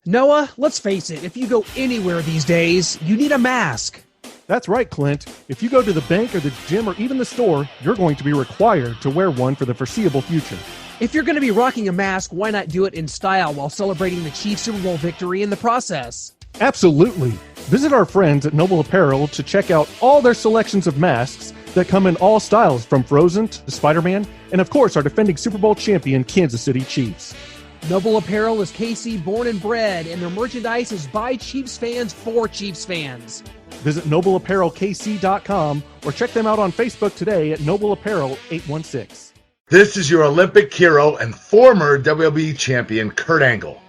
Noah, let's face it, if you go anywhere these days, you need a mask. That's right, Clint. If you go to the bank or the gym or even the store, you're going to be required to wear one for the foreseeable future. If you're going to be rocking a mask, why not do it in style while celebrating the Chiefs Super Bowl victory in the process? Absolutely. Visit our friends at Noble Apparel to check out all their selections of masks that come in all styles, from Frozen to Spider-Man, and of course our defending Super Bowl champion Kansas City Chiefs. Noble Apparel is KC born and bred, and their merchandise is by Chiefs fans for Chiefs fans. Visit NobleApparelKC.com or check them out on Facebook today at Noble Apparel 816. This is your Olympic hero and former WWE champion, Kurt Angle.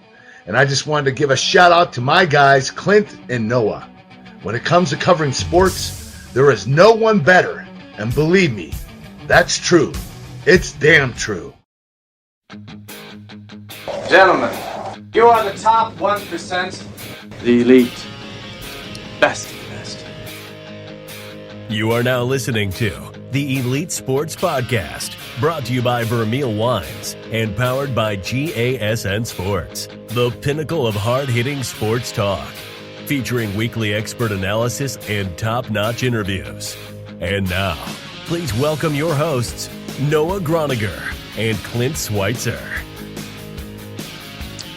And I just wanted to give a shout out to my guys, Clint and Noah. When it comes to covering sports, there is no one better. And believe me, that's true. It's damn true. Gentlemen, you are the top 1%. The elite. Best of the best. You are now listening to the Elite Sports Podcast, brought to you by Vermeil Wines and powered by GASN Sports, the pinnacle of hard-hitting sports talk, featuring weekly expert analysis and top-notch interviews. And now, please welcome your hosts, Noah Groniger and Clint Schweitzer.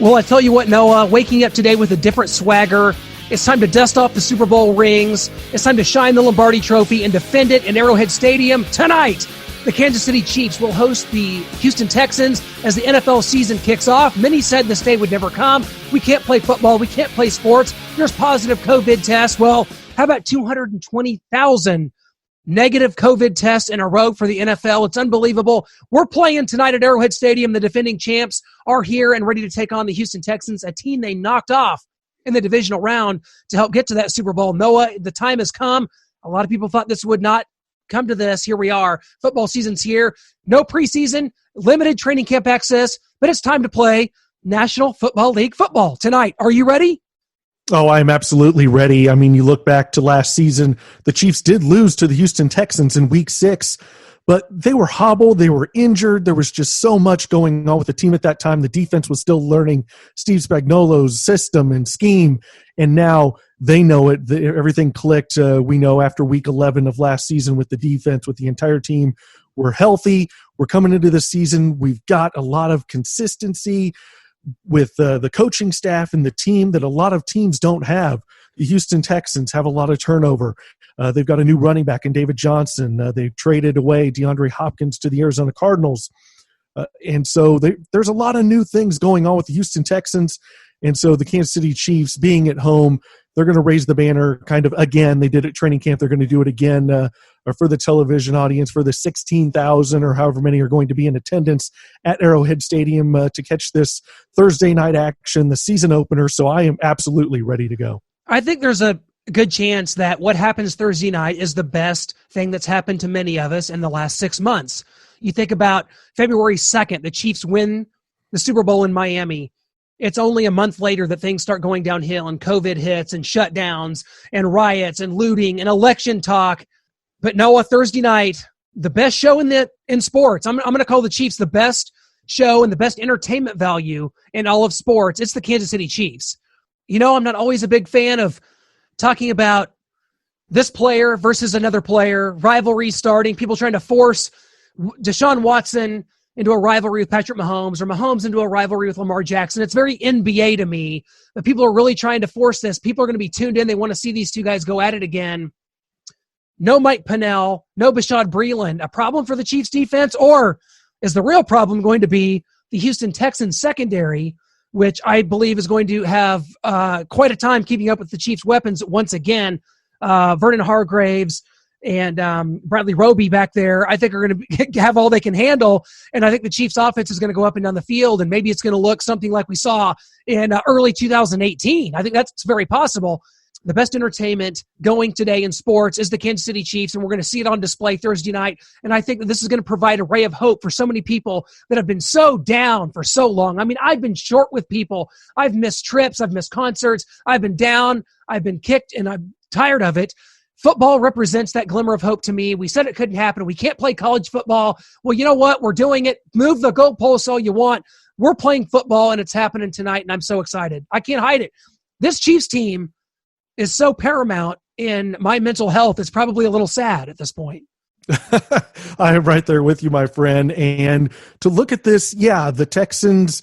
Well, I tell you what, Noah, waking up today with a different swagger. It's time to dust off the Super Bowl rings. It's time to shine the Lombardi Trophy and defend it in Arrowhead Stadium tonight. The Kansas City Chiefs will host the Houston Texans as the NFL season kicks off. Many said this day would never come. We can't play football. We can't play sports. There's positive COVID tests. Well, how about 220,000 negative COVID tests in a row for the NFL? It's unbelievable. We're playing tonight at Arrowhead Stadium. The defending champs are here and ready to take on the Houston Texans, a team they knocked off in the divisional round to help get to that Super Bowl. Noah, the time has come. A lot of people thought this would not come to this. Here we are. Football season's here. No preseason, limited training camp access, but it's time to play National Football League football tonight. Are you ready? Oh, I'm absolutely ready. I mean, you look back to last season, the Chiefs did lose to the Houston Texans in Week 6, but they were hobbled, they were injured. There was just so much going on with the team at that time. The defense was still learning Steve Spagnuolo's system and scheme, and now they know it. Everything clicked, we know, after Week 11 of last season with the defense, with the entire team. We're healthy. We're coming into the season. We've got a lot of consistency with the coaching staff and the team that a lot of teams don't have. The Houston Texans have a lot of turnover. They've got a new running back in David Johnson. They traded away DeAndre Hopkins to the Arizona Cardinals. And so there's a lot of new things going on with the Houston Texans. And so the Kansas City Chiefs being at home, they're going to raise the banner kind of again. They did it at training camp. They're going to do it again for the television audience, for the 16,000 or however many are going to be in attendance at Arrowhead Stadium to catch this Thursday night action, the season opener. So I am absolutely ready to go. I think there's a good chance that what happens Thursday night is the best thing that's happened to many of us in the last 6 months. You think about February 2nd, the Chiefs win the Super Bowl in Miami. It's only a month later that things start going downhill and COVID hits and shutdowns and riots and looting and election talk. But Noah, Thursday night, the best show in sports. I'm going to call the Chiefs the best show and the best entertainment value in all of sports. It's the Kansas City Chiefs. You know, I'm not always a big fan of talking about this player versus another player, rivalry starting, people trying to force Deshaun Watson into a rivalry with Patrick Mahomes or Mahomes into a rivalry with Lamar Jackson. It's very NBA to me that people are really trying to force this. People are going to be tuned in. They want to see these two guys go at it again. No Mike Pennell, no Bashaud Breeland. A problem for the Chiefs defense? Or is the real problem going to be the Houston Texans secondary, which I believe is going to have quite a time keeping up with the Chiefs' weapons once again? Vernon Hargreaves and Bradley Roby back there, I think are going to have all they can handle. And I think the Chiefs' offense is going to go up and down the field, and maybe it's going to look something like we saw in early 2018. I think that's very possible. The best entertainment going today in sports is the Kansas City Chiefs, and we're going to see it on display Thursday night. And I think that this is going to provide a ray of hope for so many people that have been so down for so long. I mean, I've been short with people. I've missed trips. I've missed concerts. I've been down. I've been kicked, and I'm tired of it. Football represents that glimmer of hope to me. We said it couldn't happen. We can't play college football. Well, you know what? We're doing it. Move the goalposts all you want. We're playing football, and it's happening tonight, and I'm so excited. I can't hide it. This Chiefs team is so paramount in my mental health. It's probably a little sad at this point. I am right there with you, my friend. And to look at this, the Texans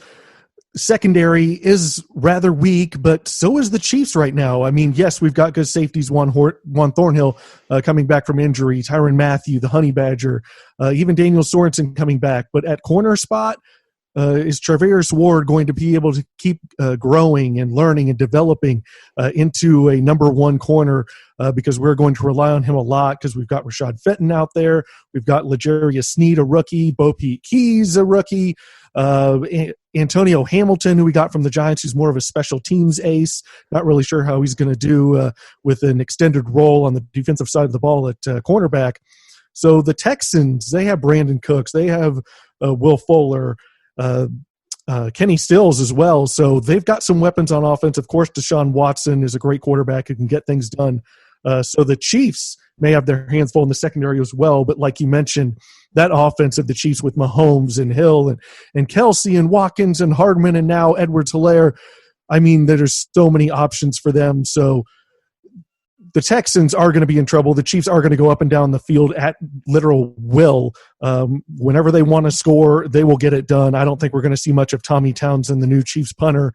secondary is rather weak, but so is the Chiefs right now. I mean, yes, we've got good safeties, Juan Thornhill coming back from injury, Tyrann Mathieu, the Honey Badger, even Daniel Sorensen coming back. But at corner spot, is Traverse Ward going to be able to keep growing and learning and developing into a number one corner, because we're going to rely on him a lot because we've got Rashad Fenton out there. We've got L'Jarius Sneed, a rookie. Bo Pete Keys, a rookie. Antonio Hamilton, who we got from the Giants, who's more of a special teams ace. Not really sure how he's going to do with an extended role on the defensive side of the ball at cornerback. So the Texans, they have Brandon Cooks. They have Will Fuller, Kenny Stills as well. So they've got some weapons on offense. Of course, Deshaun Watson is a great quarterback who can get things done. So the Chiefs may have their hands full in the secondary as well. But like you mentioned, that offense of the Chiefs with Mahomes and Hill and Kelsey and Watkins and Hardman and now Edwards-Helaire, I mean, there's so many options for them. So the Texans are going to be in trouble. The Chiefs are going to go up and down the field at literal will. Whenever they want to score, they will get it done. I don't think we're going to see much of Tommy Townsend, the new Chiefs punter,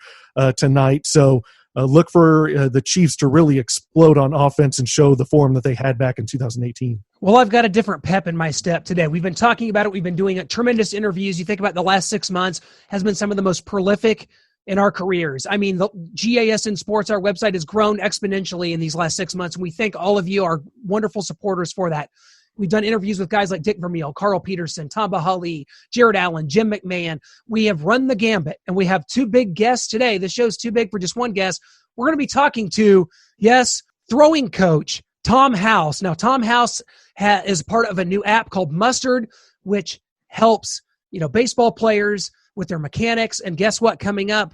tonight. So look for the Chiefs to really explode on offense and show the form that they had back in 2018. Well, I've got a different pep in my step today. We've been talking about it. We've been doing tremendous interviews. You think about the last 6 months has been some of the most prolific in our careers. I mean, the GASN Sports, our website, has grown exponentially in these last 6 months, and we thank all of you, our wonderful supporters, for that. We've done interviews with guys like Dick Vermeil, Carl Peterson, Tamba Hali, Jared Allen, Jim McMahon. We have run the gambit, and we have two big guests today. This show's too big for just one guest. We're going to be talking to, throwing coach Tom House. Now, Tom House is part of a new app called Mustard, which helps baseball players with their mechanics. And guess what? Coming up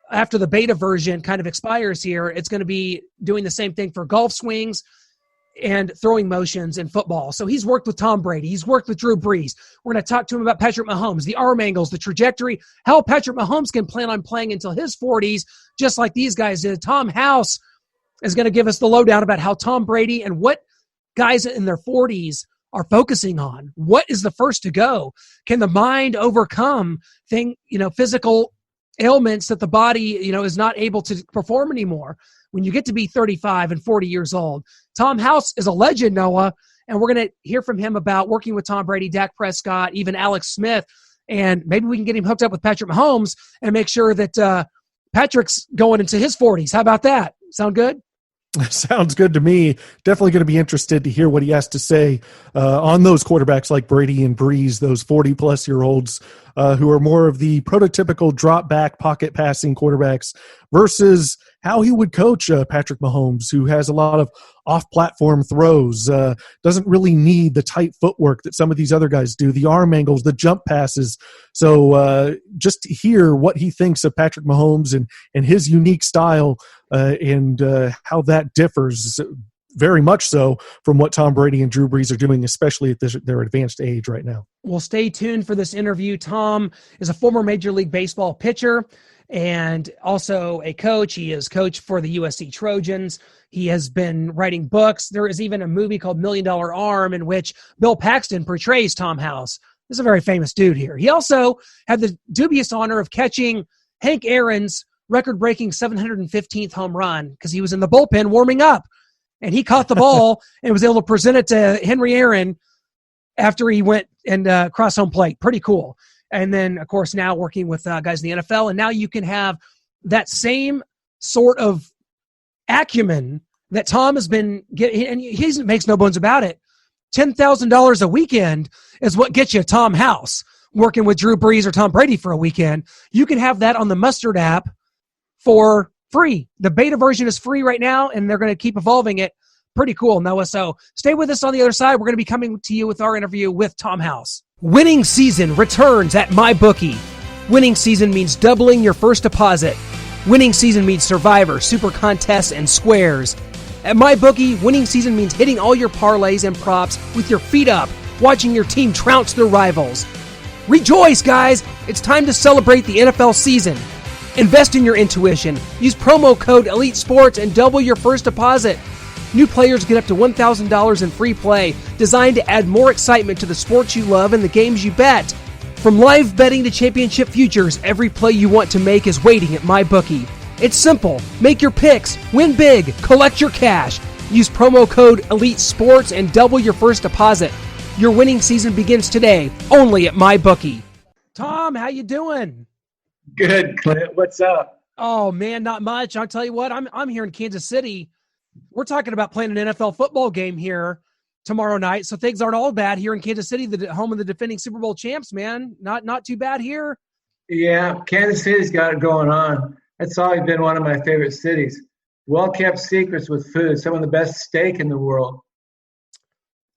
after the beta version kind of expires here, it's going to be doing the same thing for golf swings and throwing motions in football. So he's worked with Tom Brady. He's worked with Drew Brees. We're going to talk to him about Patrick Mahomes, the arm angles, the trajectory, how Patrick Mahomes can plan on playing until his 40s, just like these guys did. Tom House is going to give us the lowdown about how Tom Brady and what guys in their 40s are focusing on. What is the first to go? Can the mind overcome physical ailments that the body, is not able to perform anymore when you get to be 35 and 40 years old? Tom House is a legend, Noah, and we're going to hear from him about working with Tom Brady, Dak Prescott, even Alex Smith, and maybe we can get him hooked up with Patrick Mahomes and make sure that Patrick's going into his 40s. How about that? Sound good? Sounds good to me. Definitely going to be interested to hear what he has to say on those quarterbacks like Brady and Brees, those 40-plus-year-olds who are more of the prototypical drop-back pocket passing quarterbacks versus how he would coach Patrick Mahomes, who has a lot of off-platform throws, doesn't really need the tight footwork that some of these other guys do, the arm angles, the jump passes. So just to hear what he thinks of Patrick Mahomes and his unique style and how that differs very much so from what Tom Brady and Drew Brees are doing, especially at their advanced age right now. Well, stay tuned for this interview. Tom is a former Major League Baseball pitcher and also a coach. He is coach for the USC Trojans. He has been writing books. There is even a movie called $1 Million Arm in which Bill Paxton portrays Tom House. This is a very famous dude here. He also had the dubious honor of catching Hank Aaron's record-breaking 715th home run because he was in the bullpen warming up. And he caught the ball and was able to present it to Henry Aaron after he went and crossed home plate. Pretty cool. And then, of course, now working with guys in the NFL. And now you can have that same sort of acumen that Tom has been getting. And he makes no bones about it. $10,000 a weekend is what gets you Tom House working with Drew Brees or Tom Brady for a weekend. You can have that on the Mustard app for free. The beta version is free right now, and they're going to keep evolving it. Pretty cool, Noah. So stay with us on the other side. We're going to be coming to you with our interview with Tom House. Winning season returns at MyBookie. Winning season means doubling your first deposit. Winning season means Survivor, Super Contests, and Squares. At MyBookie, winning season means hitting all your parlays and props with your feet up, watching your team trounce their rivals. Rejoice, guys! It's time to celebrate the NFL season. Invest in your intuition. Use promo code Elite Sports and double your first deposit. New players get up to $1,000 in free play, designed to add more excitement to the sports you love and the games you bet. From live betting to championship futures, every play you want to make is waiting at MyBookie. It's simple. Make your picks, win big, collect your cash. Use promo code Elite Sports and double your first deposit. Your winning season begins today, only at MyBookie. Tom, how you doing? Good, Clint. What's up? Oh man, not much. I'll tell you what. I'm here in Kansas City. We're talking about playing an NFL football game here tomorrow night, so things aren't all bad here in Kansas City, the home of the defending Super Bowl champs. Man, not too bad here. Yeah, Kansas City's got it going on. It's always been one of my favorite cities. Well-kept secrets with food. Some of the best steak in the world.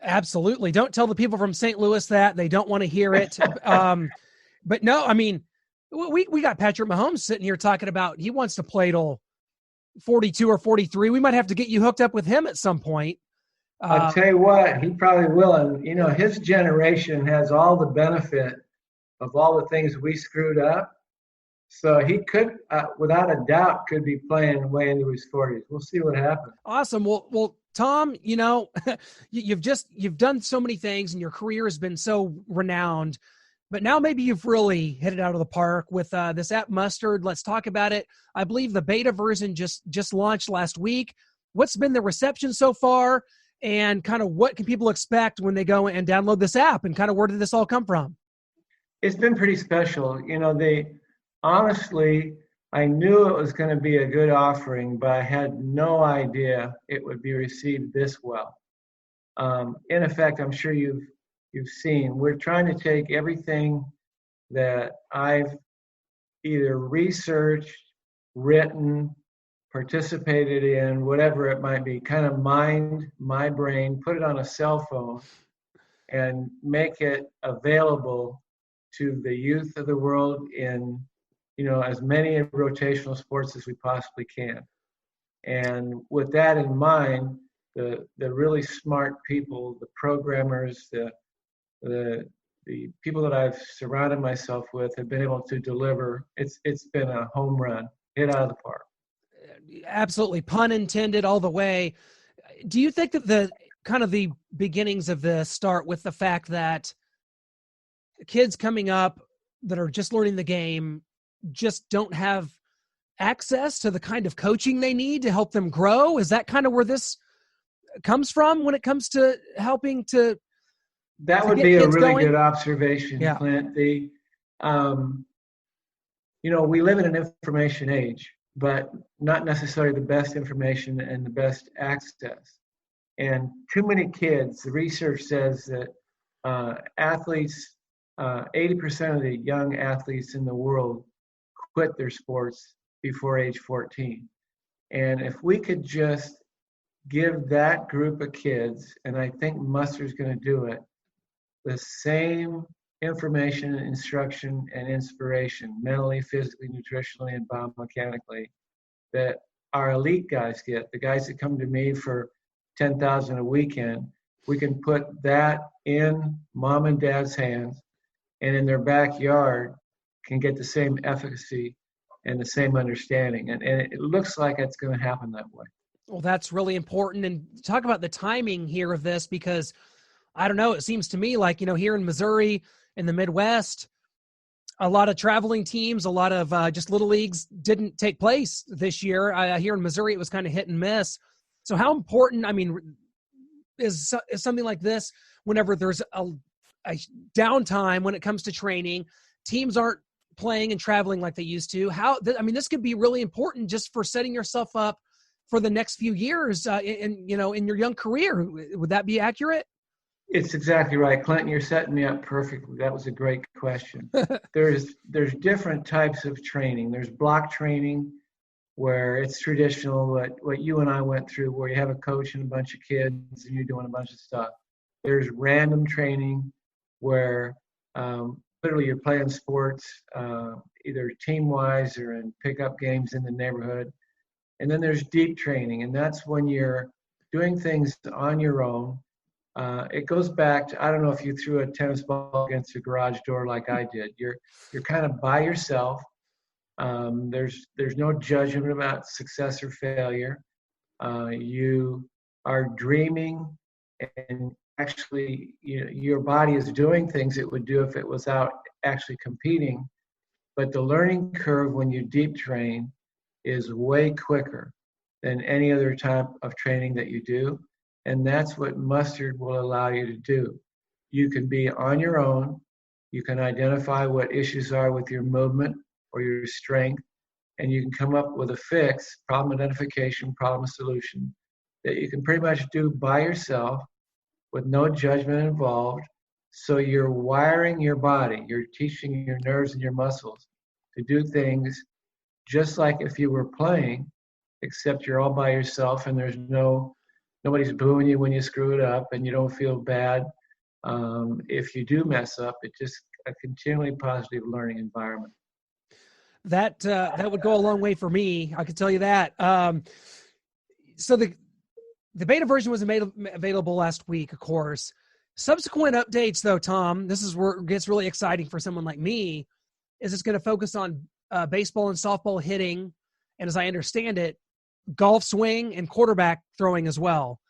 Absolutely. Don't tell the people from St. Louis that. They don't want to hear it. But no, I mean, we got Patrick Mahomes sitting here talking about he wants to play till 42 or 43. We might have to get you hooked up with him at some point. I'll tell you what, he probably will. And, his generation has all the benefit of all the things we screwed up. So he could, without a doubt, could be playing way into his 40s. We'll see what happens. Awesome. Well, Tom, you've done so many things and your career has been so renowned, but now maybe you've really hit it out of the park with this app Mustard. Let's talk about it. I believe the beta version just launched last week. What's been the reception so far, and kind of what can people expect when they go and download this app, and kind of where did this all come from? It's been pretty special. Honestly, I knew it was going to be a good offering, but I had no idea it would be received this well. In effect, I'm sure you've seen, we're trying to take everything that I've either researched, written, participated in, whatever it might be, kind of mind my brain, put it on a cell phone, and make it available to the youth of the world in as many rotational sports as we possibly can. And with that in mind, the really smart people, the programmers, the people that I've surrounded myself with have been able to deliver. It's been a home run, hit out of the park. Absolutely, pun intended all the way. Do you think that the beginnings of this start with the fact that kids coming up that are just learning the game just don't have access to the kind of coaching they need to help them grow? Is that kind of where this comes from when it comes to helping to That would be a really going? Good observation, Yeah. Clint. We live in an information age, but not necessarily the best information and the best access. And too many kids, the research says that athletes, 80% of the young athletes in the world quit their sports before age 14. And if we could just give that group of kids, and I think Mustard's going to do it, the same information, instruction, and inspiration, mentally, physically, nutritionally, and biomechanically, that our elite guys get, the guys that come to me for $10,000 a weekend, we can put that in mom and dad's hands, and in their backyard can get the same efficacy and the same understanding. And it looks like it's going to happen that way. Well, that's really important. And talk about the timing here of this, because I don't know, it seems to me like, here in Missouri, in the Midwest, a lot of traveling teams, a lot of just little leagues didn't take place this year. Here in Missouri, it was kind of hit and miss. So how important, is something like this, whenever there's a downtime when it comes to training, teams aren't playing and traveling like they used to. This could be really important just for setting yourself up for the next few years in your young career. Would that be accurate? It's exactly right, Clinton. You're setting me up perfectly. That was a great question. There's different types of training. There's block training, where it's traditional, what you and I went through, where you have a coach and a bunch of kids and you're doing a bunch of stuff. There's random training, where literally you're playing sports, either team-wise or in pickup games in the neighborhood. And then there's deep training, and that's when you're doing things on your own, It goes back to, I don't know if you threw a tennis ball against a garage door like I did. You're kind of by yourself. There's no judgment about success or failure. You are dreaming, and actually your body is doing things it would do if it was out actually competing. But the learning curve when you deep train is way quicker than any other type of training that you do. And that's what Mustard will allow you to do. You can be on your own. You can identify what issues are with your movement or your strength, and you can come up with a fix, problem identification, problem solution, that you can pretty much do by yourself with no judgment involved. So you're wiring your body, you're teaching your nerves and your muscles to do things just like if you were playing, except you're all by yourself and there's nobody's booing you when you screw it up, and you don't feel bad if you do mess up. It's just a continually positive learning environment. That would go a long way for me. I can tell you that. So the beta version was made available last week, of course. Subsequent updates, though, Tom, this is where it gets really exciting for someone like me, is it's going to focus on baseball and softball hitting, and as I understand it, golf swing and quarterback throwing as well.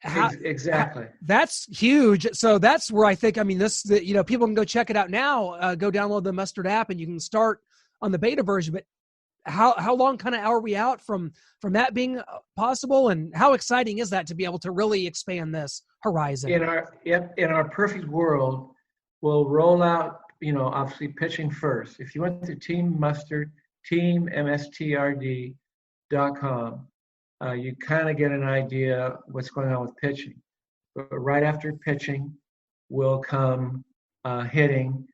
Exactly. That's huge. So that's where I think, people can go check it out now. Go download the Mustard app, and you can start on the beta version. But how long kind of are we out from that being possible, and how exciting is that to be able to really expand this horizon? In our perfect world, we'll roll out, obviously pitching first. If you went to Team Mustard, teammstrd.com, you kind of get an idea what's going on with pitching. But right after pitching will come hitting,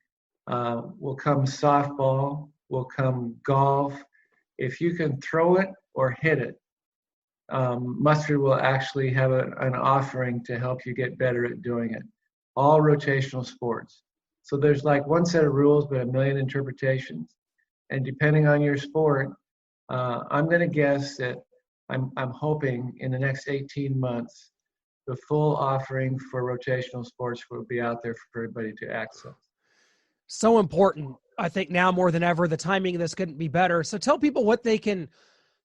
will come softball, will come golf. If you can throw it or hit it, Mustard will actually have an offering to help you get better at doing it. All rotational sports. So there's like one set of rules, but a million interpretations. And depending on your sport, I'm going to guess that I'm hoping in the next 18 months, the full offering for rotational sports will be out there for everybody to access. So important. I think now more than ever, the timing of this couldn't be better. So tell people what they can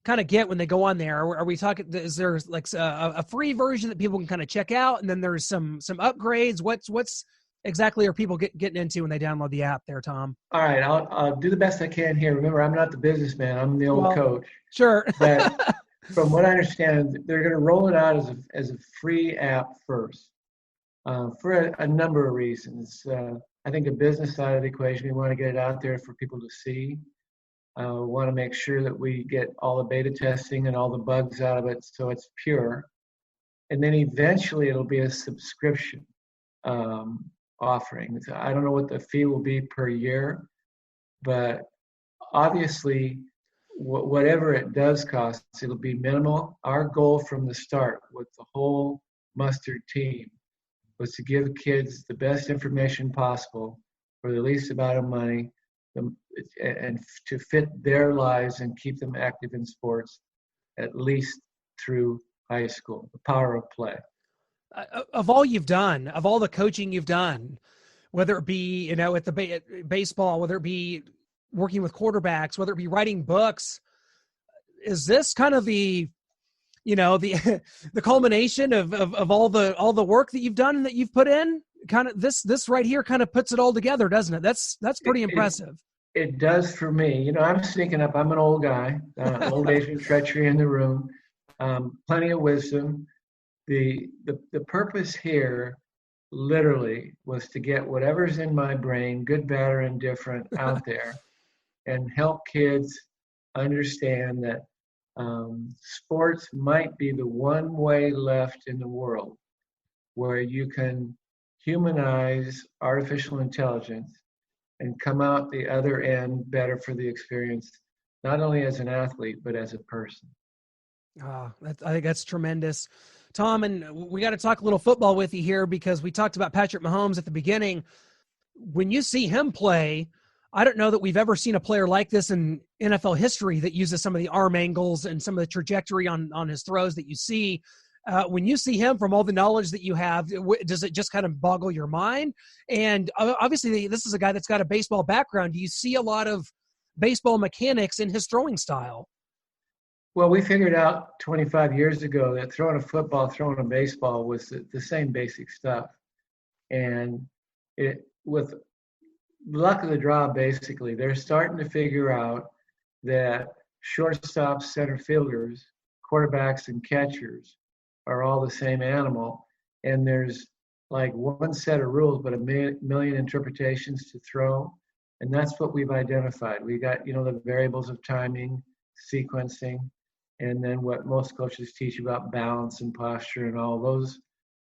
kind of get when they go on there. Are we talking, is there like a free version that people can kind of check out? And then there's some upgrades. What's exactly are people getting into when they download the app there, Tom? All right. I'll do the best I can here. Remember, I'm not the businessman. I'm the old coach. Sure. But from what I understand, they're going to roll it out as a free app first for a number of reasons. I think the business side of the equation, we want to get it out there for people to see. We want to make sure that we get all the beta testing and all the bugs out of it so it's pure. And then eventually it'll be a subscription offering. I don't know what the fee will be per year, but obviously whatever it does cost, it'll be minimal. Our goal from the start with the whole Mustard team was to give kids the best information possible for the least amount of money, and to fit their lives and keep them active in sports, at least through high school. The power of play. Of all you've done, of all the coaching you've done, whether it be at the baseball, whether it be working with quarterbacks, whether it be writing books, is this kind of the culmination of all the work that you've done and that you've put in? Kind of this right here kind of puts it all together, doesn't it? That's pretty impressive. It does for me. I'm sneaking up. I'm an old guy, old age and treachery in the room, plenty of wisdom. The purpose here literally was to get whatever's in my brain, good, bad, or indifferent, out there and help kids understand that sports might be the one way left in the world where you can humanize artificial intelligence and come out the other end better for the experience, not only as an athlete, but as a person. I think that's tremendous. Tom, and we got to talk a little football with you here because we talked about Patrick Mahomes at the beginning. When you see him play, I don't know that we've ever seen a player like this in NFL history that uses some of the arm angles and some of the trajectory on his throws that you see. When you see him, from all the knowledge that you have, does it just kind of boggle your mind? And obviously, this is a guy that's got a baseball background. Do you see a lot of baseball mechanics in his throwing style? Well, we figured out 25 years ago that throwing a football, throwing a baseball was the same basic stuff. And with luck of the draw, basically, they're starting to figure out that shortstops, center fielders, quarterbacks, and catchers are all the same animal. And there's like one set of rules, but a million interpretations to throw. And that's what we've identified. We got, the variables of timing, sequencing, and then what most coaches teach about balance and posture and all those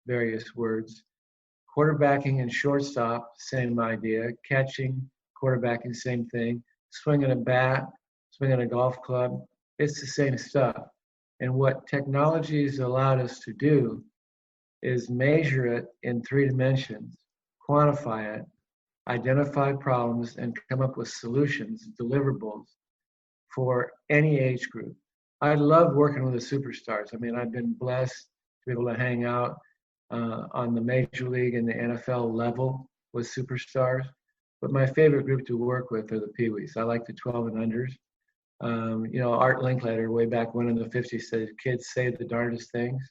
various words. Quarterbacking and shortstop, same idea. Catching, quarterbacking, same thing. Swinging a bat, swinging a golf club, it's the same stuff. And what technology has allowed us to do is measure it in 3 dimensions, quantify it, identify problems, and come up with solutions, deliverables for any age group. I love working with the superstars. I mean, I've been blessed to be able to hang out on the Major League and the NFL level with superstars. But my favorite group to work with are the Pee-wees. I like the 12 and unders. Art Linkletter, way back when in the 50s, said kids say the darndest things.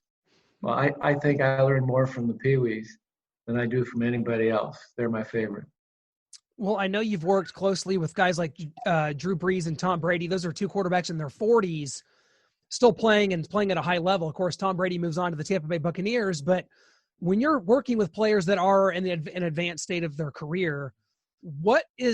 Well, I think I learn more from the Pee-wees than I do from anybody else. They're my favorite. Well, I know you've worked closely with guys like Drew Brees and Tom Brady. Those are 2 quarterbacks in their 40s, still playing at a high level. Of course, Tom Brady moves on to the Tampa Bay Buccaneers. But when you're working with players that are in an advanced state of their career, what are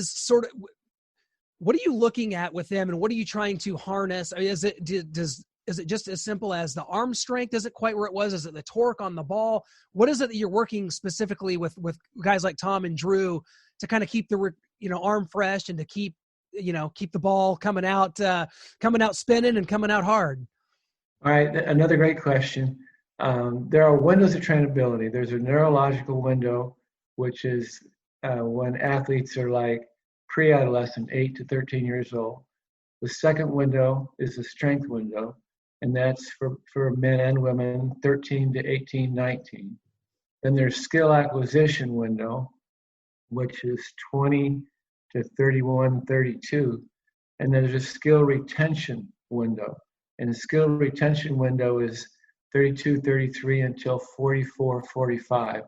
you looking at with them, and what are you trying to harness? I mean, is it just as simple as the arm strength? Isn't quite where it was? Is it the torque on the ball? What is it that you're working specifically with guys like Tom and Drew to kind of keep the arm fresh and to keep the ball coming out spinning and coming out hard? All right, another great question. There are windows of trainability. There's a neurological window, which is when athletes are like pre-adolescent, 8 to 13 years old. The second window is the strength window, and that's for men and women, 13 to 18, 19. Then there's skill acquisition window, which is 20 to 31, 32. And then there's a skill retention window. And the skill retention window is 32, 33 until 44, 45.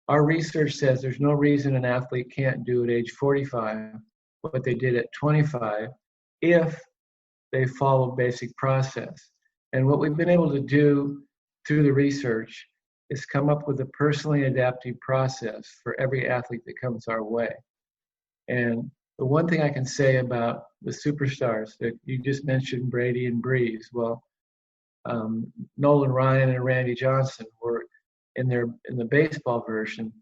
Our research says there's no reason an athlete can't do at age 45 what they did at 25 if they follow basic process. And what we've been able to do through the research is come up with a personally adaptive process for every athlete that comes our way. And the one thing I can say about the superstars that you just mentioned, Brady and Brees, well, Nolan Ryan and Randy Johnson were in the baseball version,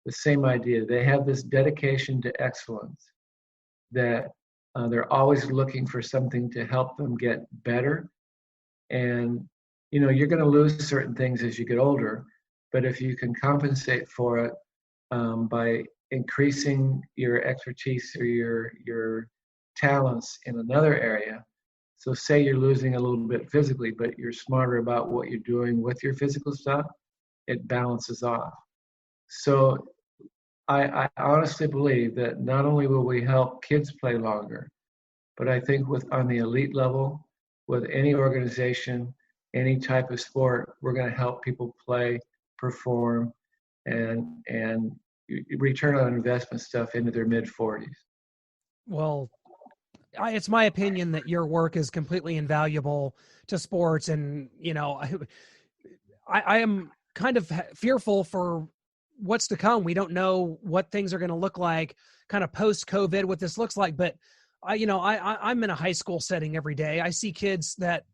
the same idea. They have this dedication to excellence that they're always looking for something to help them get better. And, you're going to lose certain things as you get older, but if you can compensate for it by increasing your expertise or your talents in another area. So say you're losing a little bit physically, but you're smarter about what you're doing with your physical stuff, it balances off. So I honestly believe that not only will we help kids play longer, but I think on the elite level, with any organization, any type of sport, we're going to help people play, perform, and return on investment stuff into their mid-40s. Well, it's my opinion that your work is completely invaluable to sports. And, I am kind of fearful for what's to come. We don't know what things are going to look like kind of post-COVID, what this looks like. But, I'm in a high school setting every day. I see kids that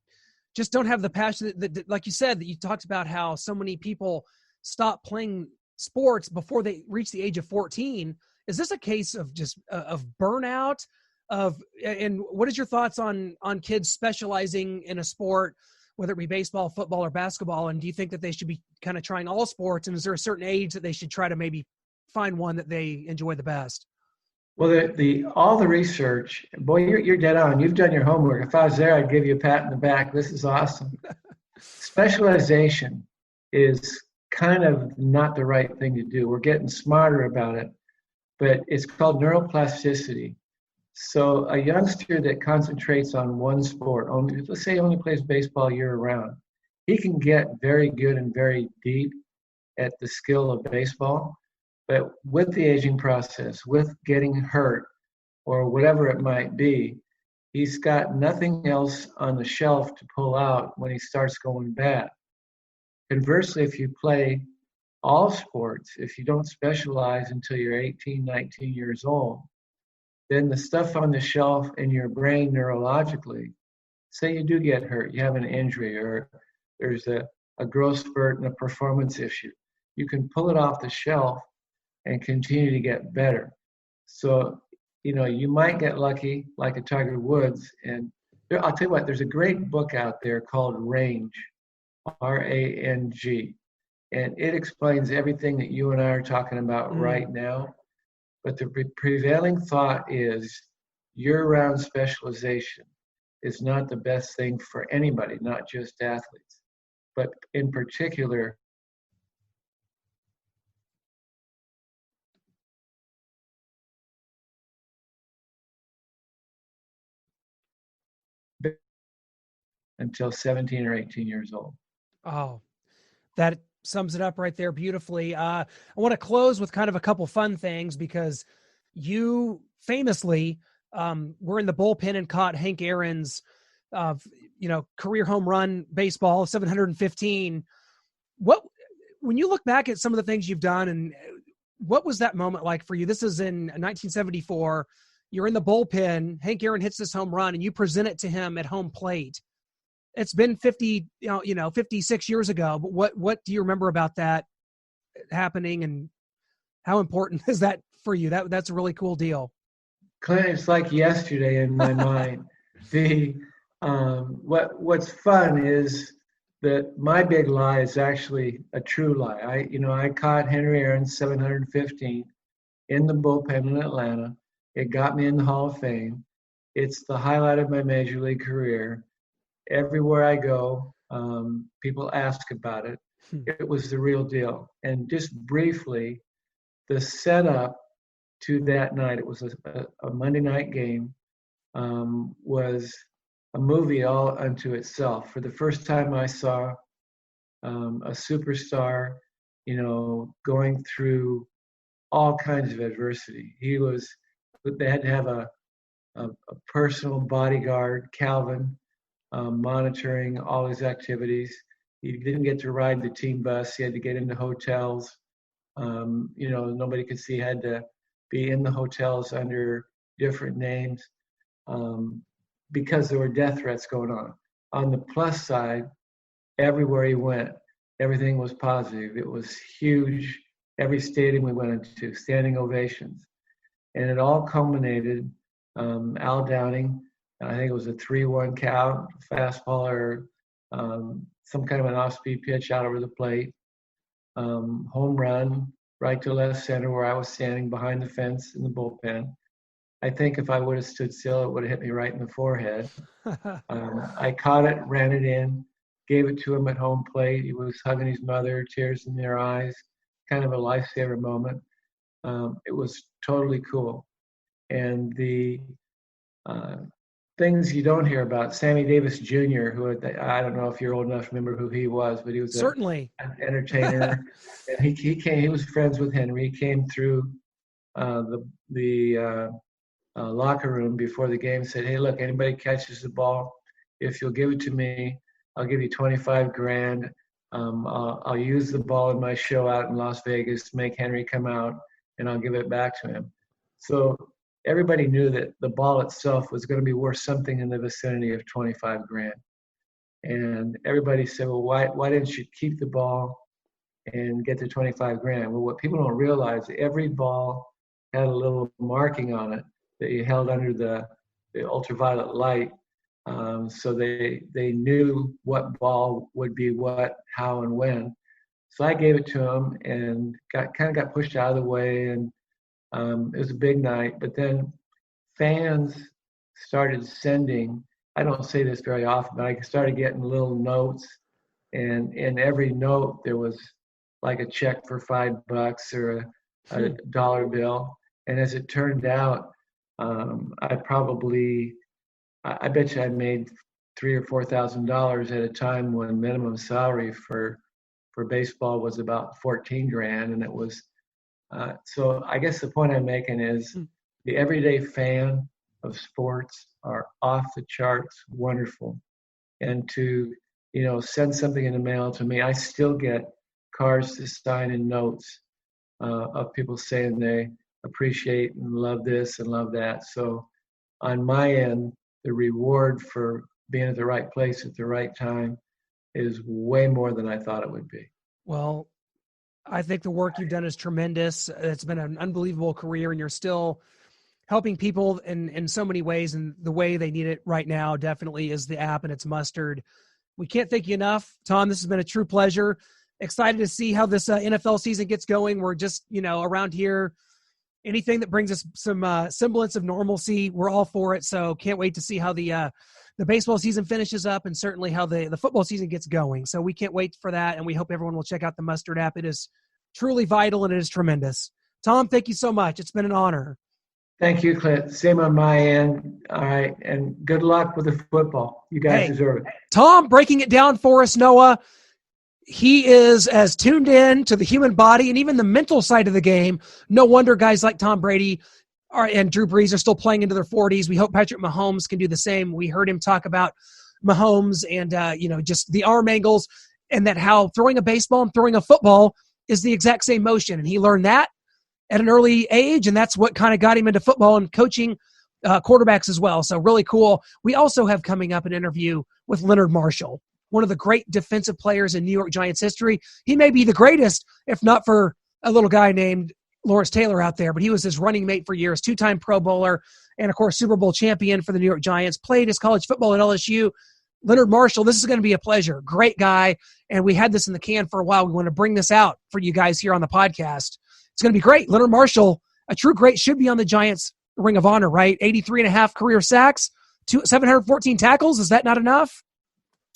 just don't have the passion that, like you said, that you talked about how so many people stop playing sports before they reach the age of 14. Is this a case of just of burnout and what is your thoughts on kids specializing in a sport, whether it be baseball, football, or basketball? And do you think that they should be kind of trying all sports? And is there a certain age that they should try to maybe find one that they enjoy the best? Well, all the research, boy, you're dead on. You've done your homework. If I was there, I'd give you a pat in the back. This is awesome. Specialization is kind of not the right thing to do. We're getting smarter about it, but it's called neuroplasticity. So a youngster that concentrates on one sport, only, let's say only plays baseball year round, he can get very good and very deep at the skill of baseball. But with the aging process, with getting hurt or whatever it might be, he's got nothing else on the shelf to pull out when he starts going bad. Conversely, if you play all sports, if you don't specialize until you're 18, 19 years old, then the stuff on the shelf in your brain neurologically, say you do get hurt, you have an injury, or there's a growth spurt and a performance issue, you can pull it off the shelf and continue to get better. So, you might get lucky like a Tiger Woods. And I'll tell you what, there's a great book out there called Range, R-A-N-G. And it explains everything that you and I are talking about right now. But the prevailing thought is year-round specialization is not the best thing for anybody, not just athletes, but in particular, until 17 or 18 years old. Oh, that sums it up right there beautifully. I want to close with kind of a couple fun things, because you famously were in the bullpen and caught Hank Aaron's career home run baseball, 715. When you look back at some of the things you've done, and what was that moment like for you? This is in 1974. You're in the bullpen. Hank Aaron hits this home run, and you present it to him at home plate. It's been 56 years ago, but what do you remember about that happening, and how important is that for you? That's a really cool deal. Clint, it's like yesterday in my mind. What's fun is that my big lie is actually a true lie. I caught Henry Aaron's 715 in the bullpen in Atlanta. It got me in the Hall of Fame. It's the highlight of my major league career. Everywhere I go, people ask about it. It was the real deal. And just briefly, the setup to that night, it was a Monday night game, was a movie all unto itself. For the first time I saw a superstar, going through all kinds of adversity. They had to have a personal bodyguard, Calvin, monitoring all his activities. He didn't get to ride the team bus. He had to get into hotels. Nobody could see. He had to be in the hotels under different names because there were death threats going on. On the plus side, everywhere he went, everything was positive. It was huge. Every stadium we went into, standing ovations. And it all culminated, Al Downing, I think it was a 3-1 count, fastball or some kind of an off-speed pitch out over the plate. Home run, right to left center where I was standing behind the fence in the bullpen. I think if I would have stood still, it would have hit me right in the forehead. I caught it, ran it in, gave it to him at home plate. He was hugging his mother, tears in their eyes, kind of a lifesaver moment. It was totally cool. And the things you don't hear about, Sammy Davis Jr., who I don't know if you're old enough to remember who he was, but he was certainly an entertainer. And he was friends with Henry. He came through the locker room before the game, said, "Hey, look, anybody catches the ball, if you'll give it to me, I'll give you $25,000. I'll use the ball in my show out in Las Vegas, make Henry come out, and I'll give it back to him." So everybody knew that the ball itself was going to be worth something in the vicinity of $25,000. And everybody said, "Well, why didn't you keep the ball and get the $25,000?" Well, what people don't realize, every ball had a little marking on it that you held under the ultraviolet light. So they knew what ball would be what, how, and when. So I gave it to him and got pushed out of the way, and it was a big night. But then fans started sending, I don't say this very often, but I started getting little notes And in every note, there was like a check for $5 or a dollar bill. And as it turned out, I bet you I made $3,000 or $4,000 at a time when minimum salary for baseball was about $14,000, and it was. So I guess the point I'm making is the everyday fan of sports are off the charts wonderful, and to send something in the mail to me, I still get cards to sign and notes of people saying they appreciate and love this and love that. So on my end, the reward for being at the right place at the right time is way more than I thought it would be. Well, I think the work you've done is tremendous. It's been an unbelievable career, and you're still helping people in so many ways. And the way they need it right now definitely is the app and its mustard. We can't thank you enough, Tom. This has been a true pleasure. Excited to see how this NFL season gets going. We're just, around here, anything that brings us some semblance of normalcy, we're all for it. So can't wait to see how the baseball season finishes up, and certainly how the football season gets going. So we can't wait for that, and we hope everyone will check out the Mustard app. It is truly vital, and it is tremendous. Tom, thank you so much. It's been an honor. Thank you, Clint. Same on my end. All right, and good luck with the football. You guys deserve it. Tom, breaking it down for us, Noah. He is as tuned in to the human body and even the mental side of the game. No wonder guys like Tom Brady and Drew Brees are still playing into their 40s. We hope Patrick Mahomes can do the same. We heard him talk about Mahomes and, just the arm angles, and that how throwing a baseball and throwing a football is the exact same motion. And he learned that at an early age, and that's what kind of got him into football and coaching quarterbacks as well. So really cool. We also have coming up an interview with Leonard Marshall, one of the great defensive players in New York Giants history. He may be the greatest, if not for a little guy named Lawrence Taylor out there, but he was his running mate for years, two-time Pro Bowler, and of course Super Bowl champion for the New York Giants, played his college football at LSU. Leonard Marshall, this is going to be a pleasure. Great guy, and we had this in the can for a while. We want to bring this out for you guys here on the podcast. It's going to be great. Leonard Marshall, a true great, should be on the Giants Ring of Honor, right? 83.5 career sacks, 714 tackles. Is that not enough?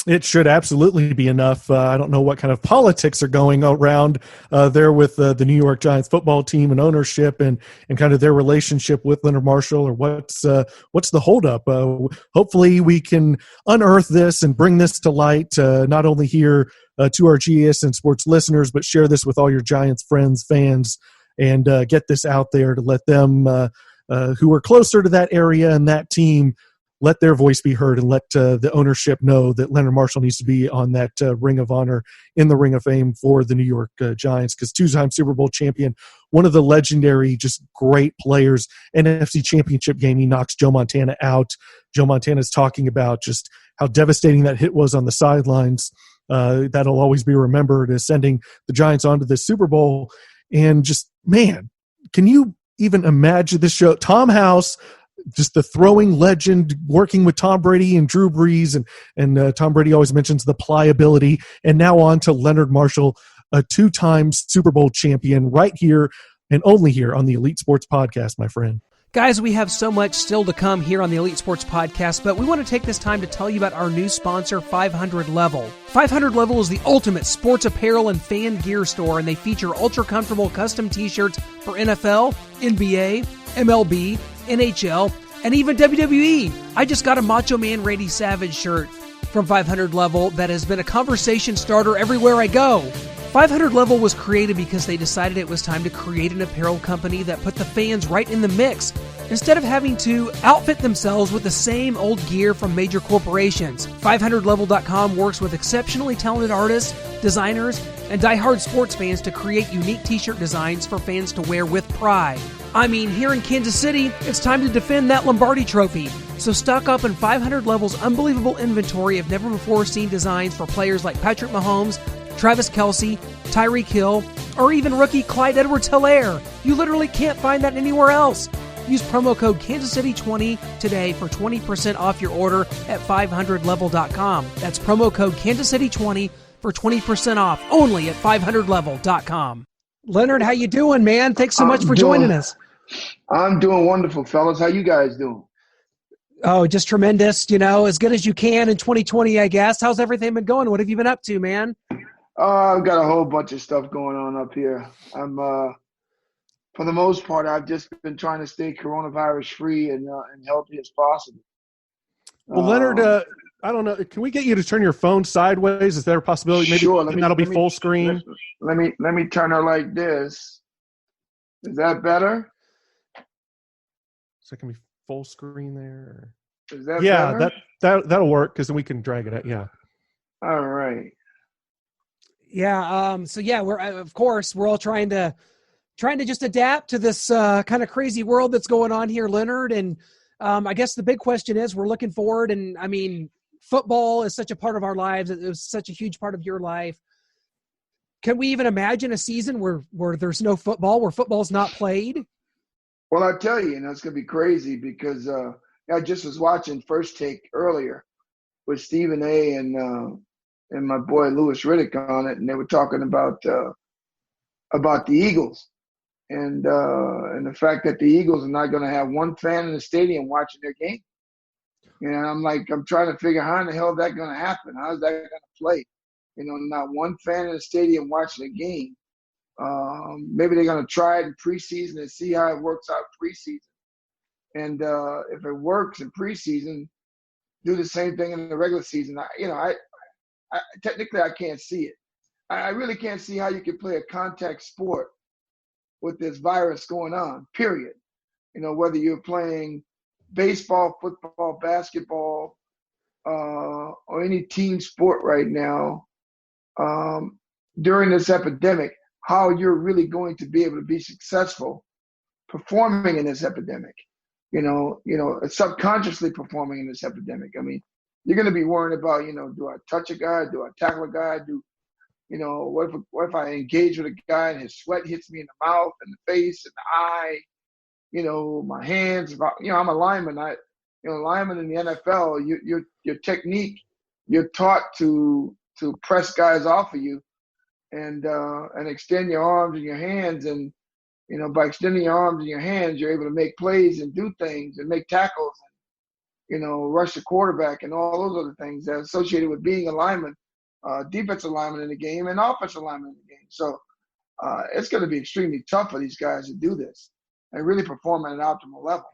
It should absolutely be enough. I don't know what kind of politics are going around there with the New York Giants football team and ownership and kind of their relationship with Leonard Marshall, or what's the holdup. Hopefully we can unearth this and bring this to light, not only here to our GSN Sports listeners, but share this with all your Giants friends, fans, and get this out there to let them who are closer to that area and that team, let their voice be heard, and let the ownership know that Leonard Marshall needs to be on that Ring of Honor, in the Ring of Fame for the New York Giants, because two-time Super Bowl champion, one of the legendary, just great players. NFC Championship game, he knocks Joe Montana out. Joe Montana's talking about just how devastating that hit was on the sidelines. That'll always be remembered as sending the Giants onto the Super Bowl. And just, man, can you even imagine this show? Tom House, just the throwing legend, working with Tom Brady and Drew Brees, and Tom Brady always mentions the pliability, and now on to Leonard Marshall, a two-time Super Bowl champion, right here and only here on the Elite Sports Podcast, my friend. Guys, we have so much still to come here on the Elite Sports Podcast, but we want to take this time to tell you about our new sponsor, 500 Level. 500 Level is the ultimate sports apparel and fan gear store, and they feature ultra-comfortable custom t-shirts for NFL, NBA, MLB, NHL, and even WWE. I just got a Macho Man Randy Savage shirt from 500 Level that has been a conversation starter everywhere I go. 500 Level was created because they decided it was time to create an apparel company that put the fans right in the mix, instead of having to outfit themselves with the same old gear from major corporations. 500level.com works with exceptionally talented artists, designers, and diehard sports fans to create unique t-shirt designs for fans to wear with pride. I mean, here in Kansas City, it's time to defend that Lombardi trophy. So stock up in 500 Level's unbelievable inventory of never-before-seen designs for players like Patrick Mahomes, Travis Kelce, Tyreek Hill, or even rookie Clyde Edwards-Helaire. You literally can't find that anywhere else. Use promo code KansasCity20 today for 20% off your order at 500level.com. That's promo code KansasCity20 for 20% off, only at 500level.com. Leonard, how you doing, man? Thanks so much for joining us. I'm doing wonderful, fellas. How you guys doing? Oh, just tremendous, as good as you can in 2020, I guess. How's everything been going? What have you been up to, man? I've got a whole bunch of stuff going on up here. I'm, for the most part, I've just been trying to stay coronavirus free and healthy as possible. Well, Leonard, I don't know. Can we get you to turn your phone sideways? Is there a possibility? Maybe sure. that'll be full screen. Let me turn her like this. Is that better? So it can be full screen there. Is that better? that'll work because then we can drag it out. Yeah. All right. Yeah. So yeah, we're all trying to just adapt to this kind of crazy world that's going on here, Leonard. And I guess the big question is, we're looking forward. And I mean, football is such a part of our lives. It was such a huge part of your life. Can we even imagine a season where there's no football, where football's not played? Well, I tell you, it's going to be crazy because I just was watching First Take earlier with Stephen A. and my boy Louis Riddick on it, and they were talking about the Eagles and the fact that the Eagles are not going to have one fan in the stadium watching their game. And I'm trying to figure how in the hell is that going to happen? How's that going to play? Not one fan in the stadium watching the game. Maybe they're going to try it in preseason and see how it works out preseason. And if it works in preseason, do the same thing in the regular season. I technically I can't see it. I really can't see how you can play a contact sport with this virus going on, period. Whether you're playing baseball, football, basketball, or any team sport right now, during this epidemic, how you're really going to be able to be successful performing in this epidemic, subconsciously performing in this epidemic. I mean, you're going to be worrying about, do I touch a guy? Do I tackle a guy? What if I engage with a guy and his sweat hits me in the mouth and the face and the eye, my hands, I'm a lineman. Lineman in the NFL, your technique, you're taught to press guys off of you and extend your arms and your hands. And, by extending your arms and your hands, you're able to make plays and do things and make tackles and, rush the quarterback and all those other things that are associated with being a lineman, defensive lineman in the game and offensive lineman in the game. So it's going to be extremely tough for these guys to do this and really perform at an optimal level.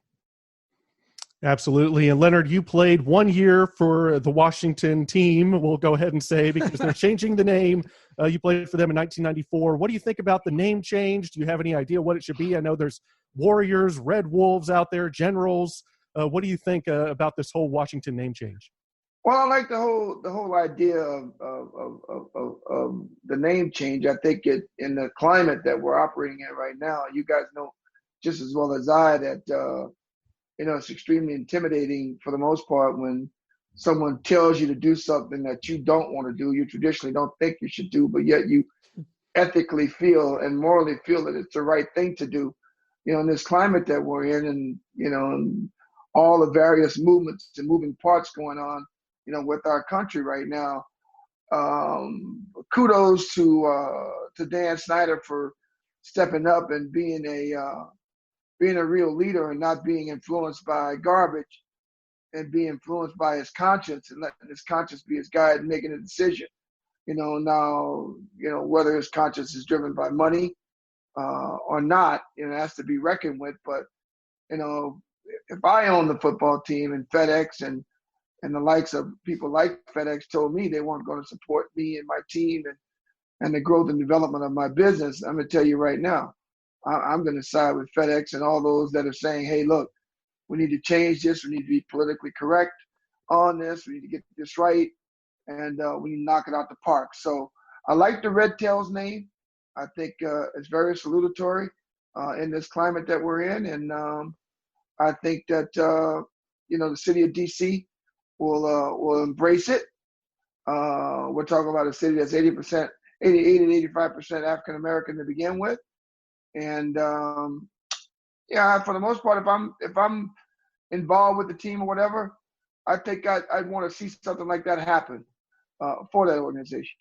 Absolutely. And Leonard, you played 1 year for the Washington team, we'll go ahead and say, because they're changing the name. You played for them in 1994. What do you think about the name change? Do you have any idea what it should be? I know there's Warriors, Red Wolves out there, Generals. What do you think about this whole Washington name change? Well, I like the whole idea of the name change. I think in the climate that we're operating in right now, you guys know just as well as I that it's extremely intimidating for the most part when someone tells you to do something that you don't want to do, you traditionally don't think you should do, but yet you ethically feel and morally feel that it's the right thing to do. In this climate that we're in, and all the various movements and moving parts going on, with our country right now. Kudos to Dan Snyder for stepping up and being a real leader and not being influenced by garbage and being influenced by his conscience and letting his conscience be his guide and making a decision. Now, whether his conscience is driven by money or not, it has to be reckoned with. But, if I own the football team and FedEx and the likes of people like FedEx told me they weren't going to support me and my team and the growth and development of my business, I'm going to tell you right now, I'm going to side with FedEx and all those that are saying, hey, look, we need to change this. We need to be politically correct on this. We need to get this right. And we need to knock it out the park. So I like the Red Tails name. I think it's very salutatory in this climate that we're in. And I think that, the city of D.C. will embrace it. We're talking about a city that's 80 to 85% African-American to begin with. And for the most part, if I'm involved with the team or whatever, I think I'd want to see something like that happen for that organization.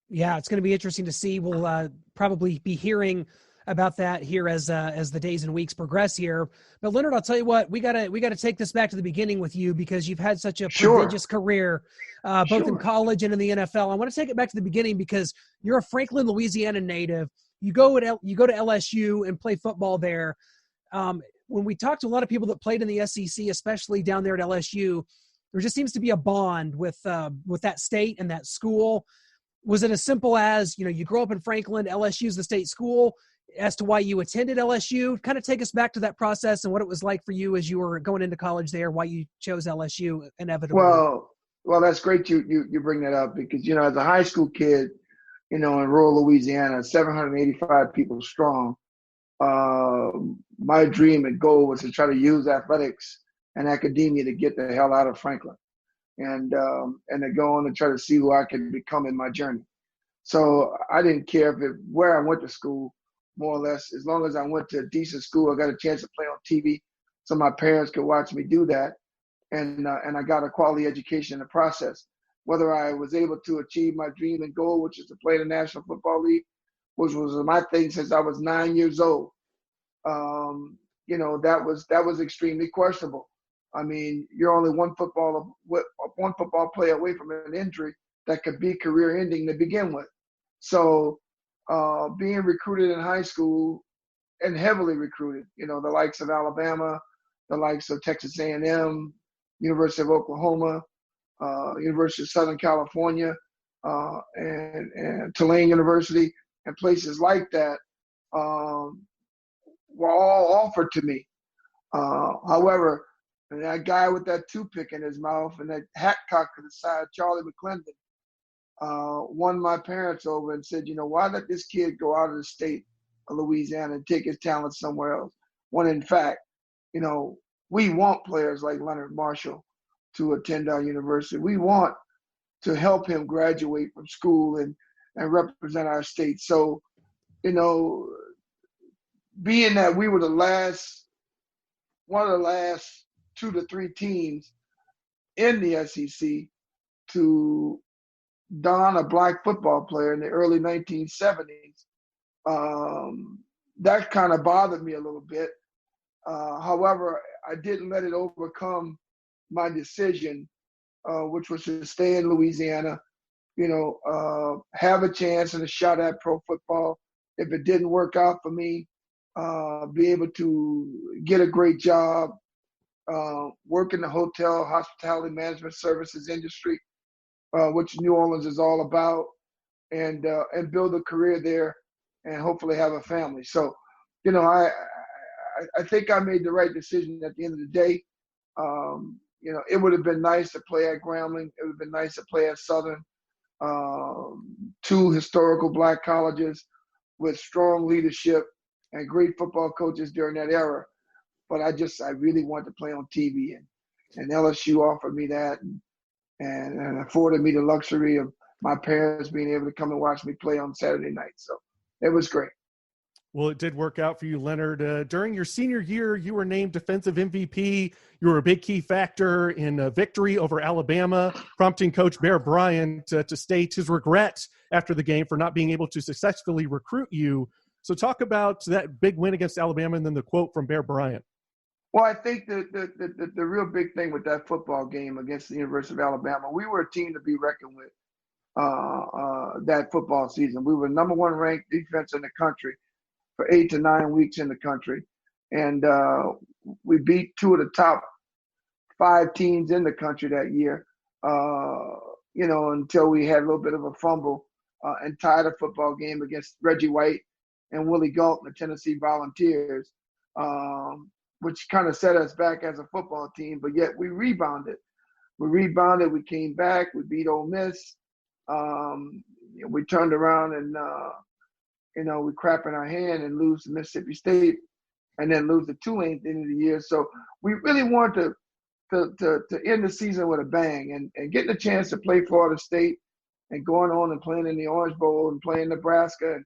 Yeah, it's going to be interesting to see. We'll probably be hearing about that here as the days and weeks progress here. But Leonard, I'll tell you what, we gotta take this back to the beginning with you, because you've had such a prodigious career, both in college and in the NFL. I want to take it back to the beginning because you're a Franklin, Louisiana native. You go to LSU and play football there. When we talk to a lot of people that played in the SEC, especially down there at LSU, there just seems to be a bond with that state and that school. Was it as simple as, you grow up in Franklin, LSU's the state school, as to why you attended LSU? Kind of take us back to that process and what it was like for you as you were going into college there, why you chose LSU inevitably. Well, that's great you bring that up, because, as a high school kid, in rural Louisiana, 785 people strong, my dream and goal was to try to use athletics and academia to get the hell out of Franklin, and to go on and try to see who I could become in my journey. So I didn't care where I went to school, more or less, as long as I went to a decent school. I got a chance to play on TV, so my parents could watch me do that, and I got a quality education in the process. Whether I was able to achieve my dream and goal, which is to play in the National Football League, which was my thing since I was 9 years old, that was extremely questionable. I mean, you're only one football player away from an injury that could be career-ending to begin with. So being recruited in high school, and heavily recruited, the likes of Alabama, the likes of Texas A&M, University of Oklahoma, University of Southern California, and Tulane University, and places like that, were all offered to me. However, that guy with that toothpick in his mouth and that hat cocked to the side, Charlie McClendon, won my parents over and said, why let this kid go out of the state of Louisiana and take his talent somewhere else? When in fact, we want players like Leonard Marshall to attend our university. We want to help him graduate from school and represent our state. So, being that we were one of the last 2 to 3 teams in the SEC to don a black football player in the early 1970s, that kind of bothered me a little bit. However, I didn't let it overcome my decision, which was to stay in Louisiana, have a chance and a shot at pro football. If it didn't work out for me, be able to get a great job, work in the hotel, hospitality management services industry, which New Orleans is all about, and build a career there and hopefully have a family. So, I think I made the right decision at the end of the day. It would have been nice to play at Grambling. It would have been nice to play at Southern, 2 historical black colleges with strong leadership and great football coaches during that era. But I really wanted to play on TV, and LSU offered me that and afforded me the luxury of my parents being able to come and watch me play on Saturday night. So it was great. Well, it did work out for you, Leonard. During your senior year, you were named defensive MVP. You were a big key factor in a victory over Alabama, prompting Coach Bear Bryant to state his regret after the game for not being able to successfully recruit you. So talk about that big win against Alabama and then the quote from Bear Bryant. Well, I think the real big thing with that football game against the University of Alabama, we were a team to be reckoned with that football season. We were number 1 ranked defense in the country for 8 to 9 weeks in the country. And we beat 2 of the top 5 teams in the country that year, until we had a little bit of a fumble and tied a football game against Reggie White and Willie Galt and the Tennessee Volunteers, which kind of set us back as a football team, but yet we rebounded. We came back, we beat Ole Miss. We turned around and, we crap in our hand and lose to Mississippi State and then lose to Tulane at the end of the year. So we really wanted to end the season with a bang and getting a chance to play Florida State and going on and playing in the Orange Bowl and playing Nebraska and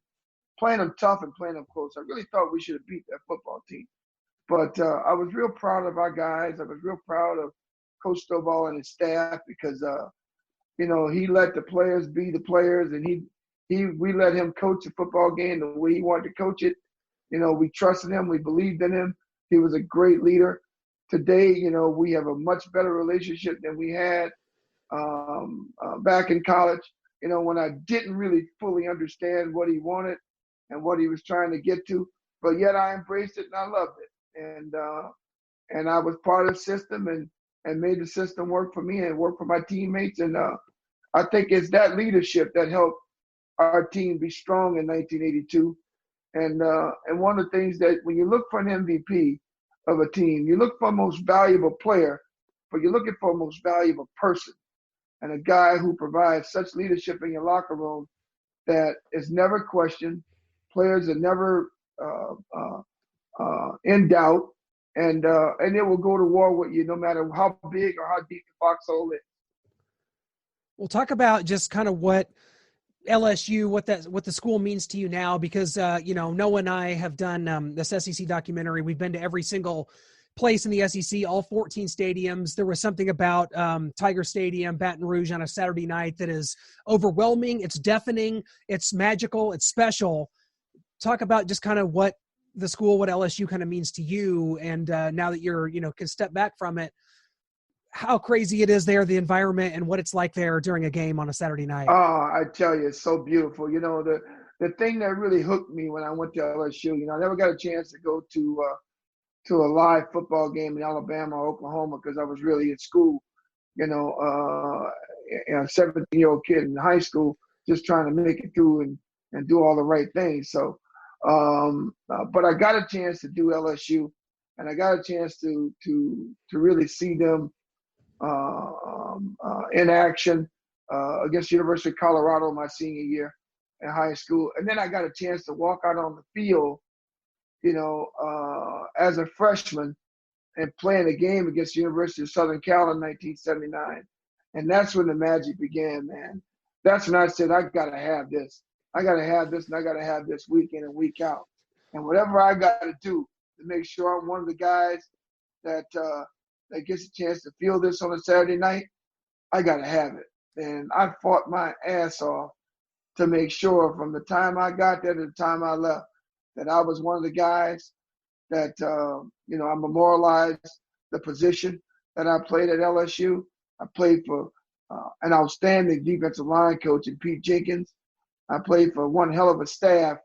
playing them tough and playing them close. I really thought we should have beat that football team. But I was real proud of our guys. I was real proud of Coach Stovall and his staff because, he let the players be the players, and we let him coach the football game the way he wanted to coach it. We trusted him. We believed in him. He was a great leader. Today, we have a much better relationship than we had back in college, when I didn't really fully understand what he wanted and what he was trying to get to, but yet I embraced it and I loved it. And I was part of the system and made the system work for me and work for my teammates. And I think it's that leadership that helped our team be strong in 1982. And one of the things that when you look for an MVP of a team, you look for a most valuable player, but you're looking for a most valuable person. And a guy who provides such leadership in your locker room that is never questioned, players are never in doubt, and they will go to war with you no matter how big or how deep the foxhole is. We'll talk about just kind of what LSU, what the school means to you now, because Noah and I have done this SEC documentary. We've been to every single place in the SEC, all 14 stadiums. There was something about Tiger Stadium, Baton Rouge on a Saturday night that is overwhelming. It's deafening. It's magical. It's special. Talk about just kind of what the school, what LSU kind of means to you. And now that you're, can step back from it, how crazy it is there, the environment and what it's like there during a game on a Saturday night. Oh, I tell you, it's so beautiful. The thing that really hooked me when I went to LSU, I never got a chance to go to a live football game in Alabama or Oklahoma because I was really in school, a 17-year-old kid in high school just trying to make it through and do all the right things. So, but I got a chance to do LSU, and I got a chance to really see them in action against University of Colorado my senior year in high school. And then I got a chance to walk out on the field as a freshman and playing a game against the University of Southern Cal in 1979. And that's when the magic began, man. That's when I said, I got to have this. I got to have this, and I got to have this week in and week out. And whatever I got to do to make sure I'm one of the guys that gets a chance to feel this on a Saturday night, I got to have it. And I fought my ass off to make sure from the time I got there to the time I left that I was one of the guys that, I memorialized the position that I played at LSU. I played for an outstanding defensive line coach in Pete Jenkins. I played for one hell of a staff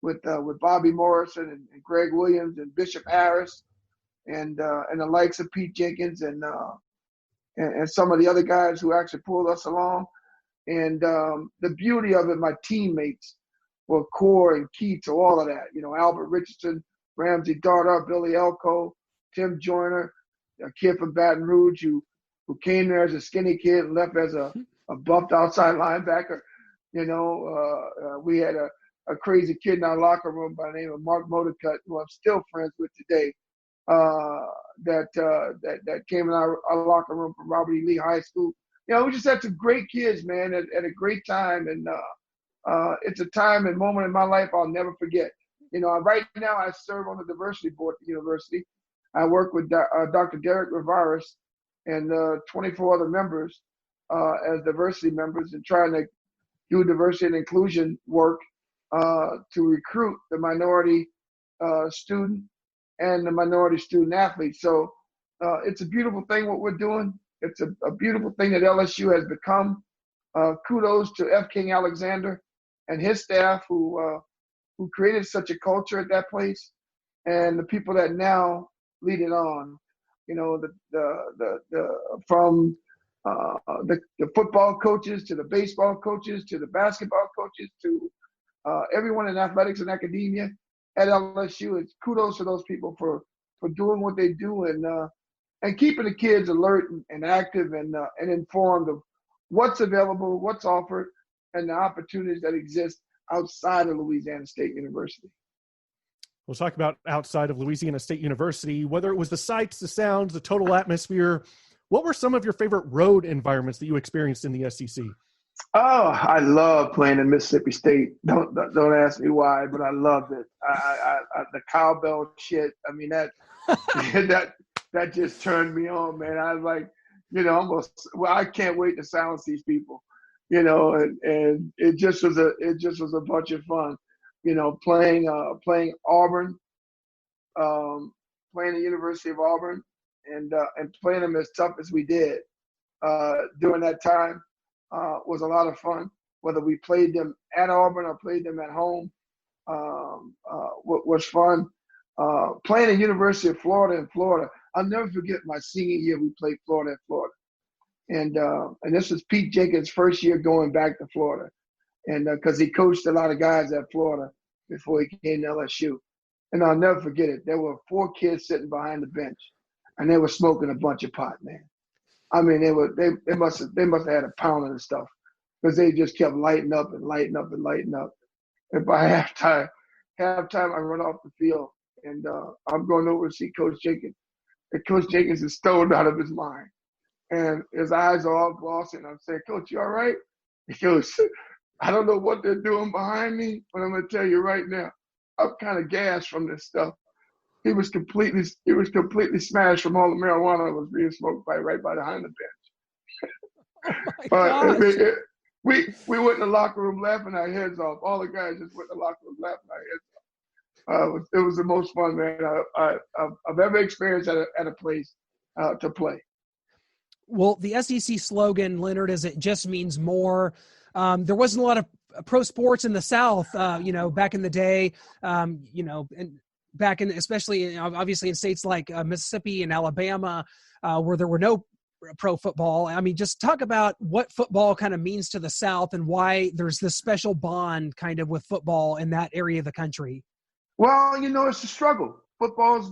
with Bobby Morrison and Greg Williams and Bishop Harris and the likes of Pete Jenkins and some of the other guys who actually pulled us along. And the beauty of it, my teammates were core and key to all of that. Albert Richardson, Ramsey Darter, Billy Elko, Tim Joyner, a kid from Baton Rouge who came there as a skinny kid and left as a buffed outside linebacker. We had a crazy kid in our locker room by the name of Mark Motorcut, who I'm still friends with today, that came in our locker room from Robert E. Lee High School. We just had some great kids, man, at a great time. And it's a time and moment in my life I'll never forget. Right now I serve on the diversity board at the university. I work with Dr. Derek Rivaris and 24 other members as diversity members and trying to do diversity and inclusion work to recruit the minority student and the minority student athlete. So it's a beautiful thing what we're doing. It's a beautiful thing that LSU has become. Kudos to F. King Alexander and his staff who created such a culture at that place, and the people that now lead it on. From the football coaches to the baseball coaches to the basketball coaches to everyone in athletics and academia at LSU. It's kudos to those people for doing what they do and keeping the kids alert and active and informed of what's available, what's offered, and the opportunities that exist outside of Louisiana State University. We'll talk about outside of Louisiana State University, whether it was the sights, the sounds, the total atmosphere. What were some of your favorite road environments that you experienced in the SEC? Oh, I love playing in Mississippi State. Don't ask me why, but I loved it. I the cowbell shit. I mean that just turned me on, man. I was like, I can't wait to silence these people, and it just was a bunch of fun. playing Auburn, playing the University of Auburn, and playing them as tough as we did during that time was a lot of fun. Whether we played them at Auburn or played them at home was fun. Playing the University of Florida in Florida, I'll never forget my senior year. We played Florida in Florida, and this was Pete Jenkins' first year going back to Florida, and because he coached a lot of guys at Florida before he came to LSU. And I'll never forget it. There were 4 kids sitting behind the bench, and they were smoking a bunch of pot, man. I mean, they must have had a pound of the stuff because they just kept lighting up and lighting up and lighting up. And by halftime, I run off the field, and I'm going over to see Coach Jenkins. And Coach Jenkins is stoned out of his mind, and his eyes are all glossy. And I'm saying, Coach, you all right? He goes, I don't know what they're doing behind me, but I'm going to tell you right now, I'm kind of gassed from this stuff. He was completely smashed from all the marijuana that was being smoked right by behind the bench. Oh my gosh. We went in the locker room laughing our heads off. All the guys just went in the locker room laughing our heads off. It was the most fun, man, I've ever experienced at a place to play. Well, the SEC slogan, Leonard, is it just means more. There wasn't a lot of pro sports in the South, back in the day, and back in, especially obviously in states like Mississippi and Alabama, where there were no pro football. I mean, just talk about what football kind of means to the South and why there's this special bond kind of with football in that area of the country. Well, it's a struggle. Football is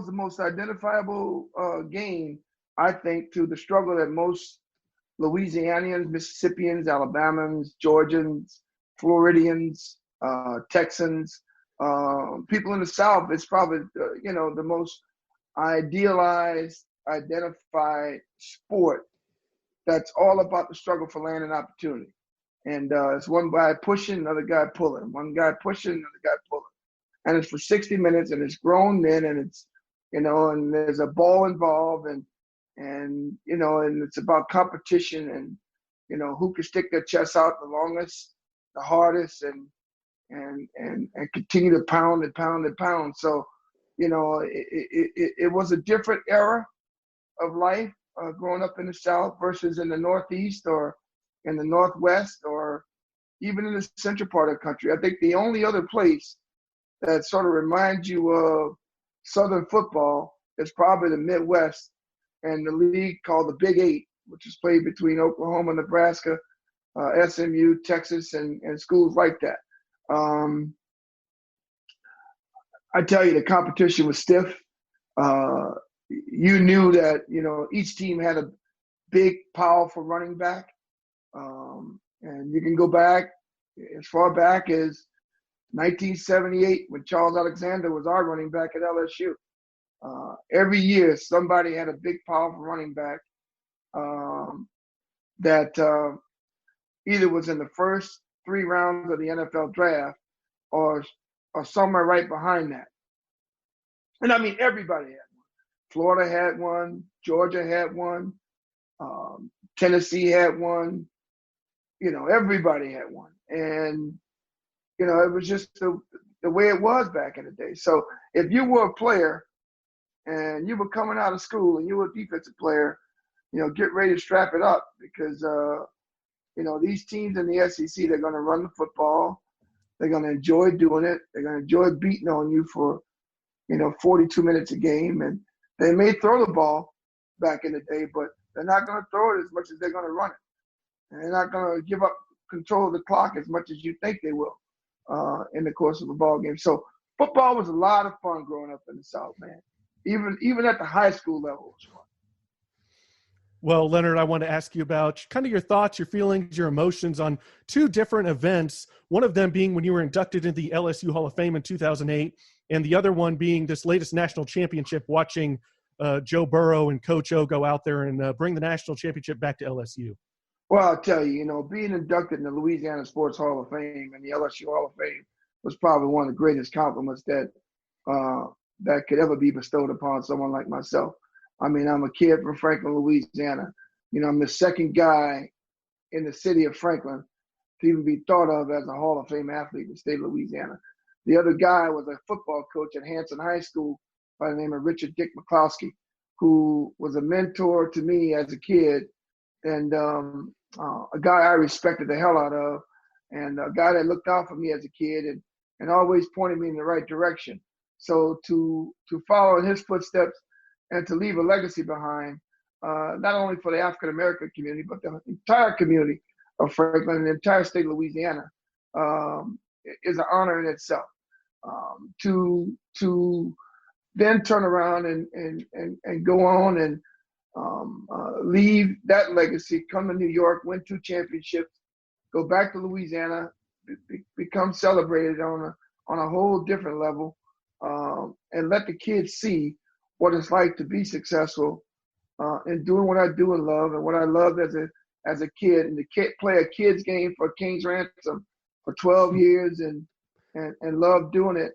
the most identifiable game, I think, to the struggle that most Louisianians, Mississippians, Alabamans, Georgians, Floridians, Texans, people in the South. It's probably the most idealized, identified sport that's all about the struggle for land and opportunity. And it's one guy pushing, another guy pulling, one guy pushing, another guy pulling. And it's for 60 minutes, and it's grown men, and it's, and there's a ball involved, and it's about competition and, who can stick their chest out the longest, the hardest, and continue to pound and pound and pound. So, it was a different era of life growing up in the South versus in the Northeast or in the Northwest or even in the central part of the country. I think the only other place that sort of reminds you of Southern football is probably the Midwest and the league called the Big Eight, which is played between Oklahoma, Nebraska, SMU, Texas, and schools like that. I tell you, the competition was stiff. You knew that, each team had a big, powerful running back. And you can go back as far back as 1978 when Charles Alexander was our running back at LSU. Every year, somebody had a big, powerful running back that either was in the first 3 rounds of the NFL draft or somewhere right behind that. And I mean, everybody had one. Florida had one. Georgia had one. Tennessee had one. Everybody had one. And, it was just the way it was back in the day. So if you were a player and you were coming out of school and you were a defensive player, get ready to strap it up because, these teams in the SEC, they're going to run the football. They're going to enjoy doing it. They're going to enjoy beating on you for, 42 minutes a game. And they may throw the ball back in the day, but they're not going to throw it as much as they're going to run it. And they're not going to give up control of the clock as much as you think they will in the course of a ball game. So football was a lot of fun growing up in the South, man. Even at the high school level, it was fun. Well, Leonard, I want to ask you about kind of your thoughts, your feelings, your emotions on 2 different events. One of them being when you were inducted into the LSU Hall of Fame in 2008, and the other one being this latest national championship, watching Joe Burrow and Coach O go out there and bring the national championship back to LSU. Well, I'll tell you, being inducted in the Louisiana Sports Hall of Fame and the LSU Hall of Fame was probably one of the greatest compliments that could ever be bestowed upon someone like myself. I mean, I'm a kid from Franklin, Louisiana. I'm the second guy in the city of Franklin to even be thought of as a Hall of Fame athlete in the state of Louisiana. The other guy was a football coach at Hanson High School by the name of Richard Dick McCloskey, who was a mentor to me as a kid, and a guy I respected the hell out of, and a guy that looked out for me as a kid and always pointed me in the right direction. So to follow in his footsteps and to leave a legacy behind, not only for the African American community, but the entire community of Franklin and the entire state of Louisiana, is an honor in itself. To then turn around and go on and leave that legacy, come to New York, win 2 championships, go back to Louisiana, become celebrated on a whole different level, and let the kids see what it's like to be successful in doing what I do and love, and what I loved as a kid, and to play a kids game for King's Ransom for 12 years and love doing it.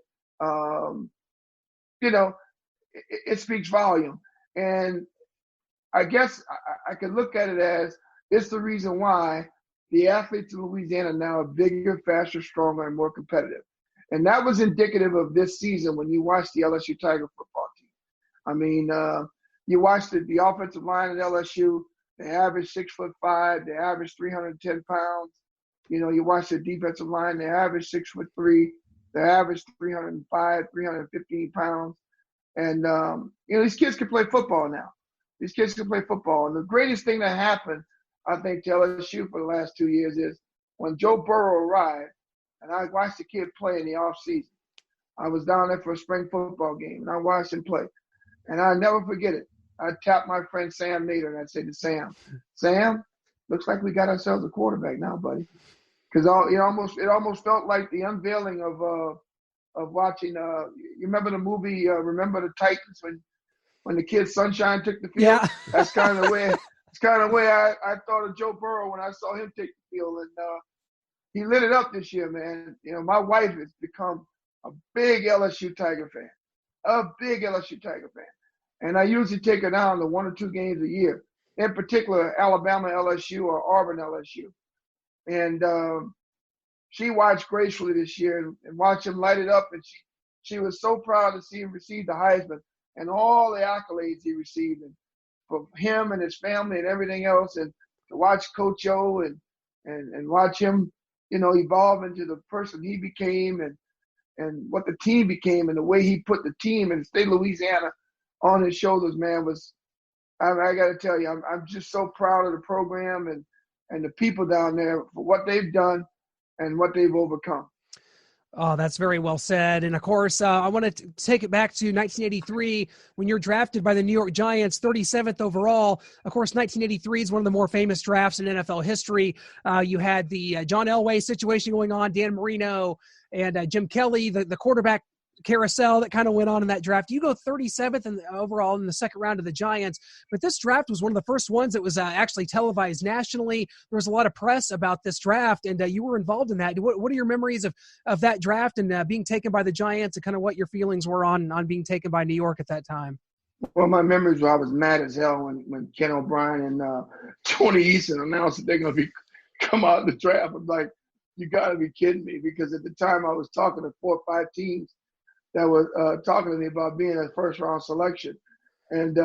It speaks volume. And I guess I could look at it as it's the reason why the athletes in Louisiana now are bigger, faster, stronger, and more competitive. And that was indicative of this season when you watch the LSU Tiger football team. I mean, you watch the offensive line at LSU, they average 6'5", they average 310 pounds. You watch the defensive line, they average 6'3", they average 305, 315 pounds. And, these kids can play football now. These kids can play football. And the greatest thing that happened, I think, to LSU for the last 2 years is when Joe Burrow arrived, and I watched the kid play in the offseason. I was down there for a spring football game, and I watched him play. And I'll never forget it. I tapped my friend Sam Nader, and I said to Sam, looks like we got ourselves a quarterback now, buddy. Because it almost felt like the unveiling of watching. You remember the movie Remember the Titans when the kid Sunshine took the field? Yeah. That's kind of the way. It's kind of the way I thought of Joe Burrow when I saw him take the field, and he lit it up this year, man. My wife has become a big LSU Tiger fan, and I usually take her down to 1 or 2 games a year. In particular, Alabama LSU or Auburn LSU, and she watched gracefully this year and watched him light it up, and she was so proud to see him receive the Heisman and all the accolades he received, and for him and his family and everything else, and to watch Coach O and watch him, evolve into the person he became and what the team became, and the way he put the team in the state of Louisiana on his shoulders, man, was, I got to tell you, I'm just so proud of the program and the people down there for what they've done and what they've overcome. Oh, that's very well said. And of course, I want to take it back to 1983 when you're drafted by the New York Giants, 37th overall. Of course, 1983 is one of the more famous drafts in NFL history. You had the John Elway situation going on, Dan Marino, and Jim Kelly, the quarterback carousel that kind of went on in that draft. You go 37th overall in the second round of the Giants, but this draft was one of the first ones that was actually televised nationally. There was a lot of press about this draft, and you were involved in that. What are your memories of that draft and being taken by the Giants, and kind of what your feelings were on being taken by New York at that time? Well, my memories were I was mad as hell when Ken O'Brien and Tony Eason announced that they're going to come out in the draft. I'm like, you got to be kidding me, because at the time I was talking to 4 or 5 teams that was talking to me about being a first-round selection. And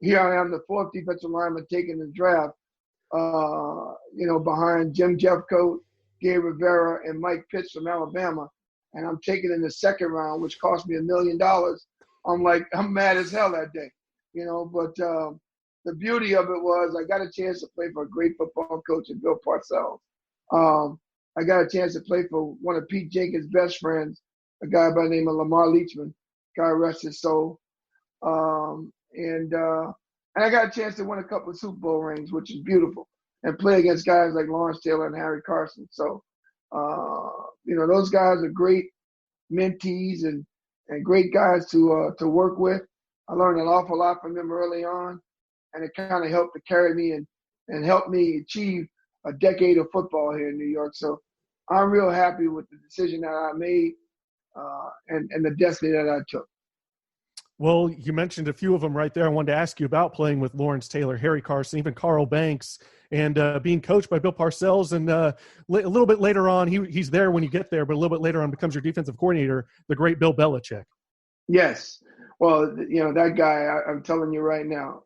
here I am, the 4th defensive lineman taking the draft, behind Jim Jeffcoat, Gabe Rivera, and Mike Pitts from Alabama. And I'm taken in the second round, which cost me $1 million. I'm mad as hell that day, But the beauty of it was I got a chance to play for a great football coach in Bill Parcells. I got a chance to play for one of Pete Jenkins' best friends, a guy by the name of Lamar Leachman, God rest his soul. And I got a chance to win a couple of Super Bowl rings, which is beautiful, and play against guys like Lawrence Taylor and Harry Carson. So, those guys are great mentees and great guys to work with. I learned an awful lot from them early on, and it kind of helped to carry me and help me achieve a decade of football here in New York. So I'm real happy with the decision that I made and the destiny that I took. Well, you mentioned a few of them right there. I wanted to ask you about playing with Lawrence Taylor, Harry Carson, even Carl Banks, and being coached by Bill Parcells. And a little bit later on, he's there when you get there, but a little bit later on becomes your defensive coordinator, the great Bill Belichick. Yes. Well, that guy, I'm telling you right now,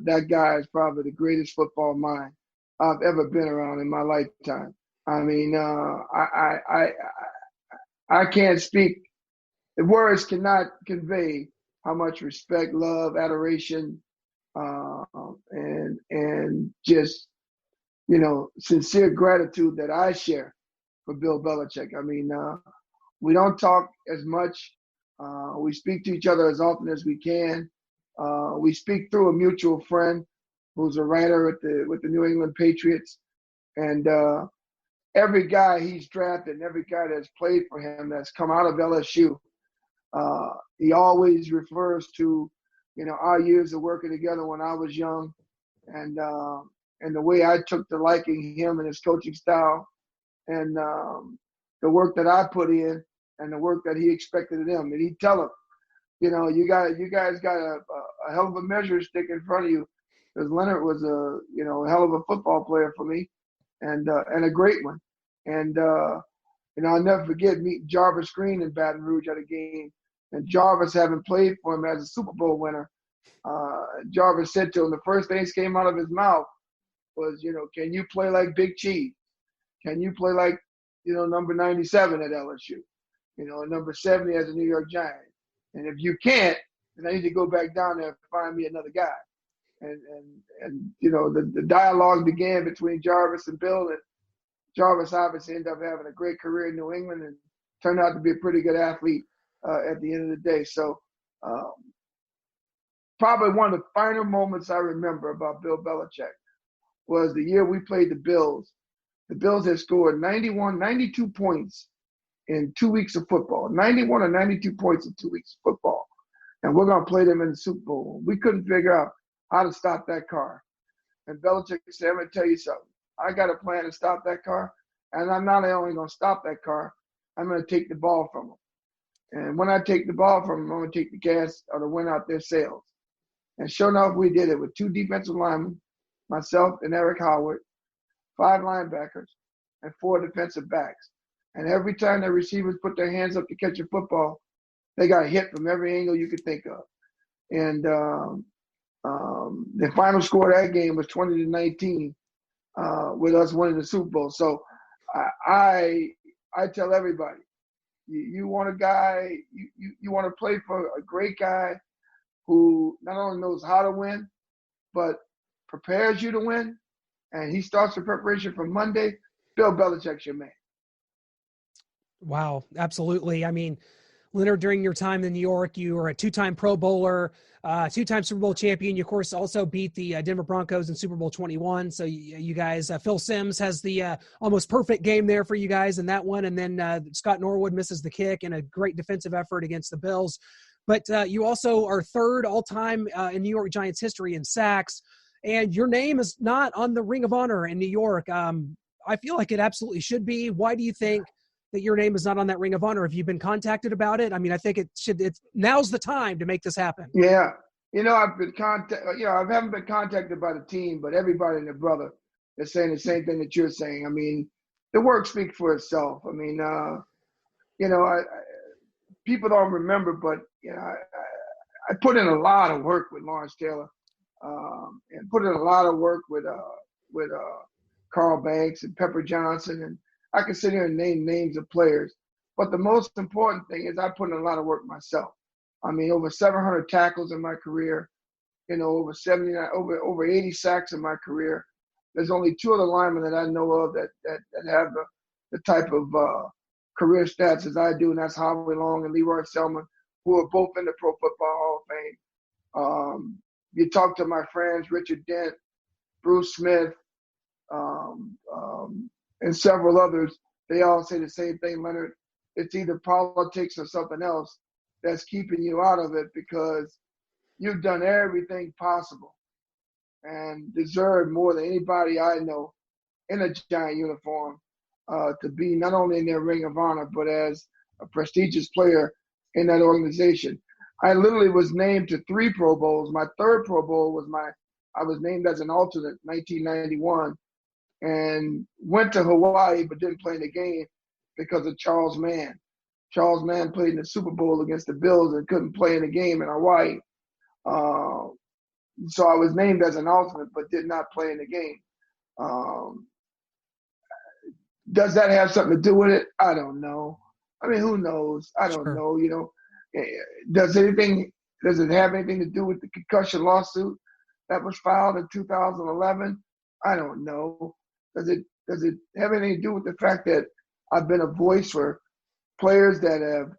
that guy is probably the greatest football mind I've ever been around in my lifetime. I mean, I can't speak. The words cannot convey how much respect, love, adoration, and just, sincere gratitude that I share for Bill Belichick. I mean, we don't talk as much. We speak to each other as often as we can. We speak through a mutual friend who's a writer with the New England Patriots. And every guy he's drafted and every guy that's played for him that's come out of LSU, he always refers to, our years of working together when I was young, and the way I took to liking him and his coaching style, and the work that I put in and the work that he expected of them. And he'd tell them, you guys got a hell of a measure stick in front of you, because Leonard was a hell of a football player for me, and a great one. And I'll never forget meeting Jarvis Green in Baton Rouge at a game. And Jarvis, having played for him as a Super Bowl winner, Jarvis said to him, the first things came out of his mouth was, can you play like Big Cheese? Can you play like, number 97 at LSU? And number 70 as a New York Giant? And if you can't, then I need to go back down there and find me another guy. And the dialogue began between Jarvis and Bill, and Jarvis obviously ended up having a great career in New England and turned out to be a pretty good athlete at the end of the day. So probably one of the final moments I remember about Bill Belichick was the year we played the Bills. The Bills had scored 92 points in 2 weeks of football, 91 or 92 points in 2 weeks of football. And we're going to play them in the Super Bowl. We couldn't figure out how to stop that car. And Belichick said, I'm going to tell you something. I got a plan to stop that car, and I'm not only going to stop that car, I'm going to take the ball from them. And when I take the ball from them, I'm going to take the gas or the wind out their sails. And sure enough, we did it with 2 defensive linemen, myself and Eric Howard, 5 linebackers, and 4 defensive backs. And every time the receivers put their hands up to catch a football, they got hit from every angle you could think of. And the final score of that game was 20-19, with us winning the Super Bowl. So I tell everybody, you want a guy, you want to play for a great guy who not only knows how to win, but prepares you to win, and he starts the preparation from Monday. Bill Belichick's your man. Wow, absolutely. I mean, Leonard, during your time in New York, you were a 2-time Pro Bowler, 2-time Super Bowl champion. You, of course, also beat the Denver Broncos in Super Bowl 21. So you guys, Phil Simms has the almost perfect game there for you guys in that one. And then Scott Norwood misses the kick in a great defensive effort against the Bills. But you also are 3rd all-time in New York Giants history in sacks. And your name is not on the Ring of Honor in New York. I feel like it absolutely should be. Why do you think that your name is not on that Ring of Honor? Have you been contacted about it? I mean, I think now's the time to make this happen. Yeah. I've been I haven't been contacted by the team, but everybody and their brother is saying the same thing that you're saying. I mean, the work speaks for itself. I mean, people don't remember, but I put in a lot of work with Lawrence Taylor, and put in a lot of work with Carl Banks and Pepper Johnson, and I can sit here and name names of players. But the most important thing is I put in a lot of work myself. I mean, over 700 tackles in my career, over 80 sacks in my career. There's only 2 other linemen that I know of that have the type of career stats as I do, and that's Howie Long and Leroy Selman, who are both in the Pro Football Hall of Fame. You talk to my friends, Richard Dent, Bruce Smith, and several others, they all say the same thing, Leonard. It's either politics or something else that's keeping you out of it, because you've done everything possible and deserve more than anybody I know in a Giant uniform to be not only in their Ring of Honor, but as a prestigious player in that organization. I literally was named to 3 Pro Bowls. My 3rd Pro Bowl was I was named as an alternate 1991 and went to Hawaii but didn't play in the game because of Charles Mann. Charles Mann played in the Super Bowl against the Bills and couldn't play in the game in Hawaii. So I was named as an alternate but did not play in the game. Does that have something to do with it? I don't know. I mean, who knows? I don't know. You know, does it have anything to do with the concussion lawsuit that was filed in 2011? I don't know. Does it have anything to do with the fact that I've been a voice for players that have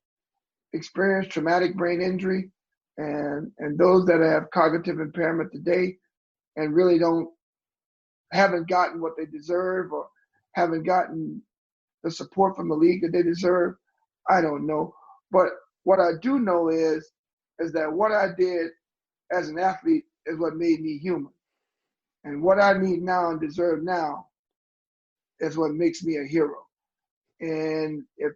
experienced traumatic brain injury and those that have cognitive impairment today and really haven't gotten what they deserve or haven't gotten the support from the league that they deserve? I don't know. But what I do know is that what I did as an athlete is what made me human. And what I need now and deserve now is what makes me a hero. And if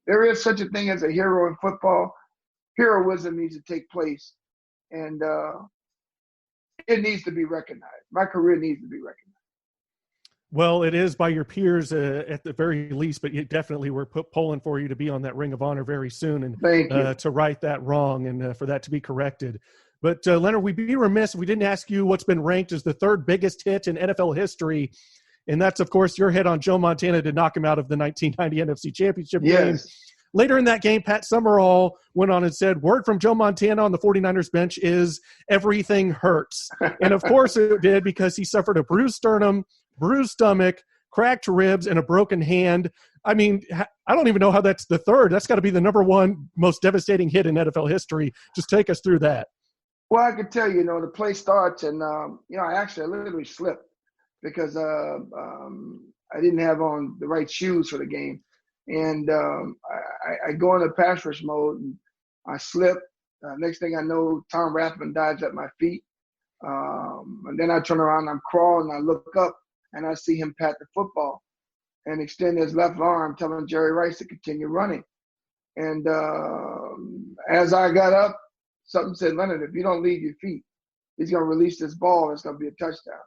there is such a thing as a hero in football, heroism needs to take place. And it needs to be recognized. My career needs to be recognized. Well, it is by your peers at the very least, but you definitely were polling for you to be on that Ring of Honor very soon and to right that wrong and for that to be corrected. But Leonard, we'd be remiss if we didn't ask you what's been ranked as the 3rd biggest hit in NFL history. And that's, of course, your hit on Joe Montana to knock him out of the 1990 NFC Championship game. Later in that game, Pat Summerall went on and said, word from Joe Montana on the 49ers bench is everything hurts. And, of course, it did because he suffered a bruised sternum, bruised stomach, cracked ribs, and a broken hand. I mean, I don't even know how that's the 3rd. That's got to be the number 1 most devastating hit in NFL history. Just take us through that. Well, I can tell you, the play starts and, I literally slipped because I didn't have on the right shoes for the game. And I go into pass rush mode and I slip. Next thing I know, Tom Rathman dives at my feet. And then I turn around, I'm crawling, I look up and I see him pat the football and extend his left arm, telling Jerry Rice to continue running. And as I got up, something said, Leonard, if you don't leave your feet, he's going to release this ball and it's going to be a touchdown.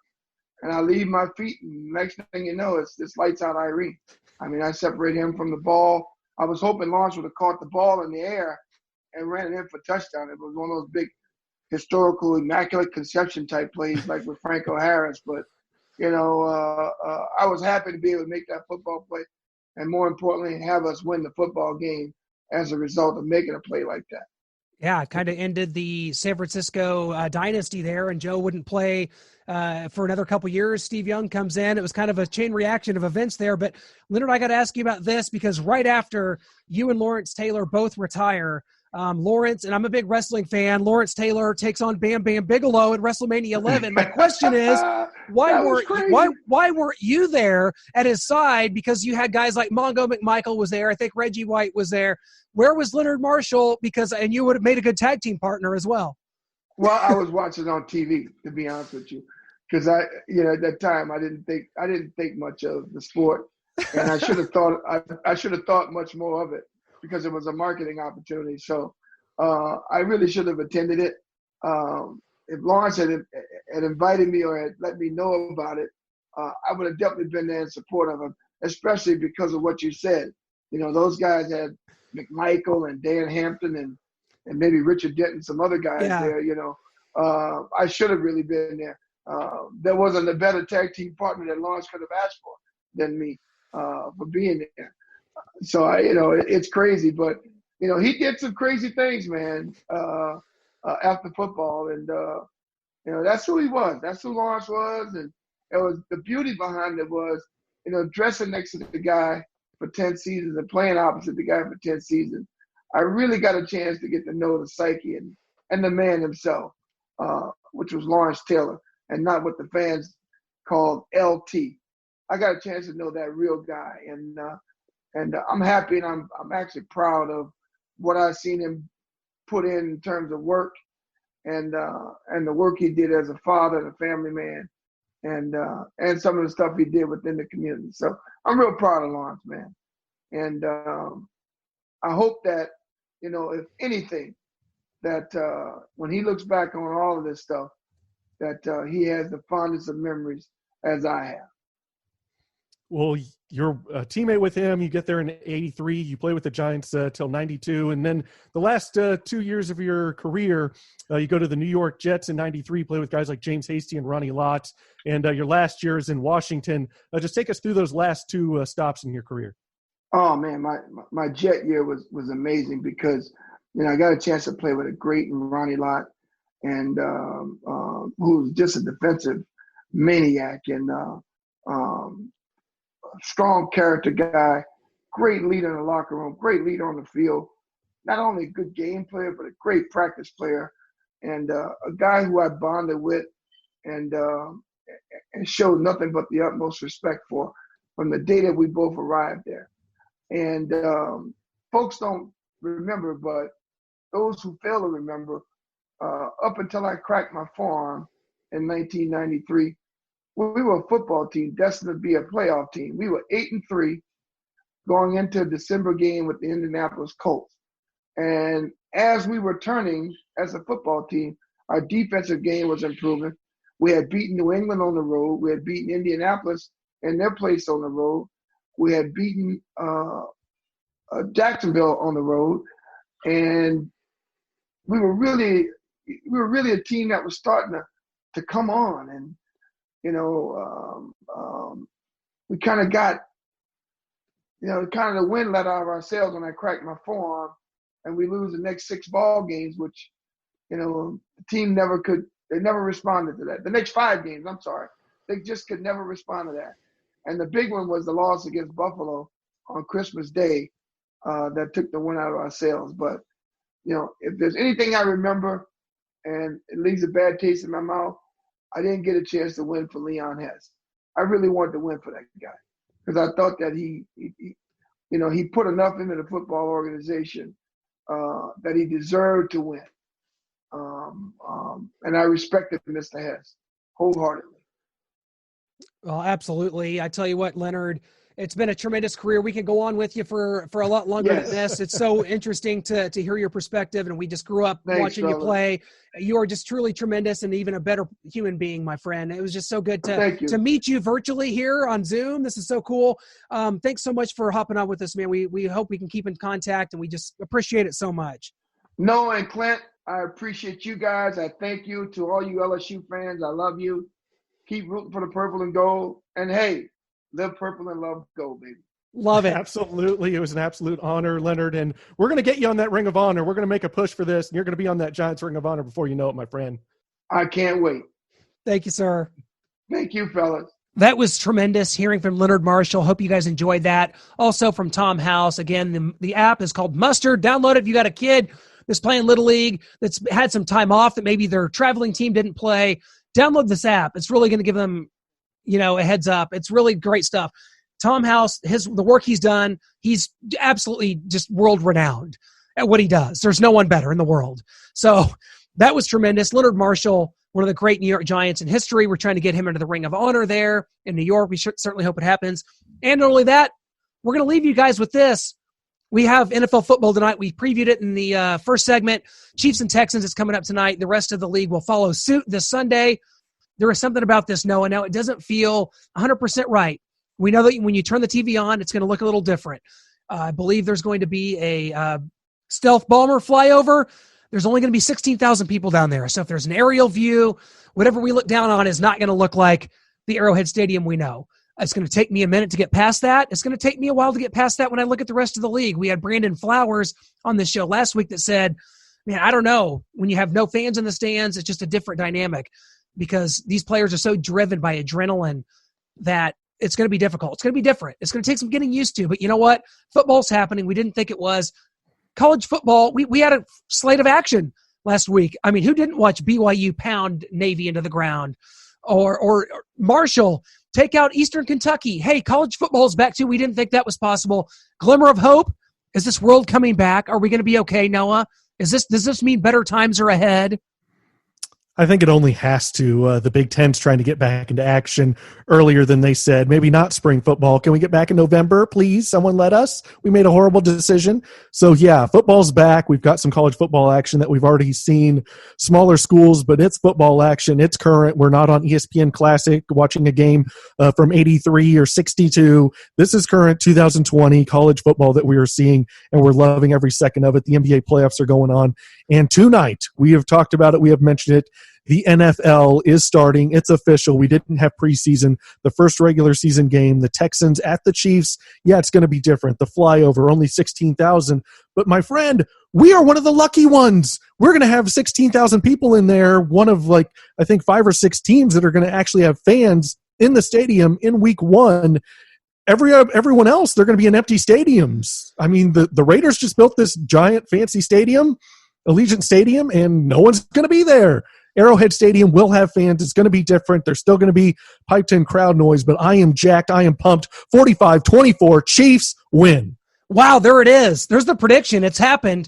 And I leave my feet, and next thing you know, it's lights out Irene. I mean, I separate him from the ball. I was hoping Lawrence would have caught the ball in the air and ran it in for touchdown. It was one of those big historical, immaculate conception type plays like with Franco Harris. But, I was happy to be able to make that football play and, more importantly, have us win the football game as a result of making a play like that. Yeah, it kind of ended the San Francisco dynasty there, and Joe wouldn't play for another couple years. Steve Young comes in. It was kind of a chain reaction of events there. But, Leonard, I got to ask you about this because right after you and Lawrence Taylor both retire, Lawrence, and I'm a big wrestling fan, Lawrence Taylor takes on Bam Bam Bigelow at WrestleMania 11. My question is, why weren't you there at his side? Because you had guys like Mongo McMichael was there. I think Reggie White was there. Where was Leonard Marshall? And you would have made a good tag team partner as well. Well, I was watching on TV, to be honest with you, because at that time I didn't think much of the sport, and I should have thought much more of it because it was a marketing opportunity. So I really should have attended it. If Lawrence had invited me or had let me know about it, I would have definitely been there in support of him, especially because of what you said. Those guys had McMichael and Dan Hampton and maybe Richard Denton, some other guys there, I should have really been there. There wasn't a better tag team partner that Lawrence could have asked for than me for being there. So, it's crazy, but, he did some crazy things, man, after football. And, that's who he was. That's who Lawrence was. And it was the beauty behind it was, dressing next to the guy for 10 seasons and playing opposite the guy for 10 seasons. I really got a chance to get to know the psyche and the man himself, which was Lawrence Taylor, and not what the fans called LT. I got a chance to know that real guy, and I'm happy and I'm actually proud of what I've seen him put in terms of work and the work he did as a father and a family man, and some of the stuff he did within the community. So I'm real proud of Lawrence, man, and I hope that if anything, that when he looks back on all of this stuff, that he has the fondest of memories as I have. Well, you're a teammate with him. You get there in 83. You play with the Giants till 92. And then the last 2 years of your career, you go to the New York Jets in 93, play with guys like James Hasty and Ronnie Lott. And your last year is in Washington. Just take us through those last two stops in your career. Oh, man, my Jet year was amazing because, I got a chance to play with a great Ronnie Lott, and who was just a defensive maniac and strong character guy, great leader in the locker room, great leader on the field, not only a good game player, but a great practice player, and a guy who I bonded with and showed nothing but the utmost respect for from the day that we both arrived there. And folks don't remember, but those who fail to remember, up until I cracked my forearm in 1993, we were a football team destined to be a playoff team. We were 8-3 going into a December game with the Indianapolis Colts. And as we were turning as a football team, our defensive game was improving. We had beaten New England on the road. We had beaten Indianapolis in their place on the road. We had beaten Jacksonville on the road. And we were really a team that was starting to come on. And we kind of got, kind of the wind let out of our sails when I cracked my forearm, and we lose the next 6 ball games, which, the team they never responded to that. The next 5 games, I'm sorry, they just could never respond to that. And the big one was the loss against Buffalo on Christmas Day that took the wind out of our sails. But, if there's anything I remember and it leaves a bad taste in my mouth, I didn't get a chance to win for Leon Hess. I really wanted to win for that guy because I thought that he put enough into the football organization that he deserved to win. And I respected Mr. Hess wholeheartedly. Well, absolutely. I tell you what, Leonard, it's been a tremendous career. We could go on with you for a lot longer than this. It's so interesting to hear your perspective, and we just grew up watching you play. You are just truly tremendous and even a better human being, my friend. It was just so good to meet you virtually here on Zoom. This is so cool. Thanks so much for hopping on with us, man. We hope we can keep in contact, and we just appreciate it so much. Noah and Clint, I appreciate you guys. I thank you to all you LSU fans. I love you. Keep rooting for the purple and gold. And, hey, live purple and love gold, baby. Love it. Absolutely. It was an absolute honor, Leonard. And we're going to get you on that Ring of Honor. We're going to make a push for this. And you're going to be on that Giants Ring of Honor before you know it, my friend. I can't wait. Thank you, sir. Thank you, fellas. That was tremendous hearing from Leonard Marshall. Hope you guys enjoyed that. Also from Tom House. Again, the app is called Mustard. Download it if you got a kid that's playing Little League, that's had some time off, that maybe their traveling team didn't play. Download this app. It's really going to give them, a heads up. It's really great stuff. Tom House, the work he's done, he's absolutely just world-renowned at what he does. There's no one better in the world. So that was tremendous. Leonard Marshall, one of the great New York Giants in history. We're trying to get him into the Ring of Honor there in New York. We certainly hope it happens. And not only that, we're going to leave you guys with this. We have NFL football tonight. We previewed it in the first segment. Chiefs and Texans is coming up tonight. The rest of the league will follow suit this Sunday. There is something about this, Noah. Now, it doesn't feel 100% right. We know that when you turn the TV on, it's going to look a little different. I believe there's going to be a stealth bomber flyover. There's only going to be 16,000 people down there. So if there's an aerial view, whatever we look down on is not going to look like the Arrowhead Stadium we know. It's going to take me a minute to get past that. It's going to take me a while to get past that when I look at the rest of the league. We had Brandon Flowers on this show last week that said, man, I don't know. When you have no fans in the stands, it's just a different dynamic because these players are so driven by adrenaline that it's going to be difficult. It's going to be different. It's going to take some getting used to. But you know what? Football's happening. We didn't think it was. College football, we had a slate of action last week. I mean, who didn't watch BYU pound Navy into the ground? Or Marshall take out Eastern Kentucky. Hey, college football is back too. We didn't think that was possible. Glimmer of hope. Is this world coming back? Are we going to be okay, Noah? Does this mean better times are ahead? I think it only has to. The Big Ten's trying to get back into action earlier than they said. Maybe not spring football. Can we get back in November, please? Someone let us. We made a horrible decision. So, yeah, football's back. We've got some college football action that we've already seen. Smaller schools, but it's football action. It's current. We're not on ESPN Classic watching a game from 83 or 62. This is current 2020 college football that we are seeing, and we're loving every second of it. The NBA playoffs are going on. And tonight, we have talked about it. We have mentioned it. The NFL is starting. It's official. We didn't have preseason. The first regular season game, the Texans at the Chiefs. Yeah, it's going to be different. The flyover, only 16,000. But my friend, we are one of the lucky ones. We're going to have 16,000 people in there. One of I think 5 or 6 teams that are going to actually have fans in the stadium in week 1. Everyone else, they're going to be in empty stadiums. I mean, the Raiders just built this giant fancy stadium, Allegiant Stadium, and no one's going to be there. Arrowhead Stadium will have fans. It's going to be different. There's still going to be piped-in crowd noise, but I am jacked. I am pumped. 45-24, Chiefs win. Wow, there it is. There's the prediction. It's happened.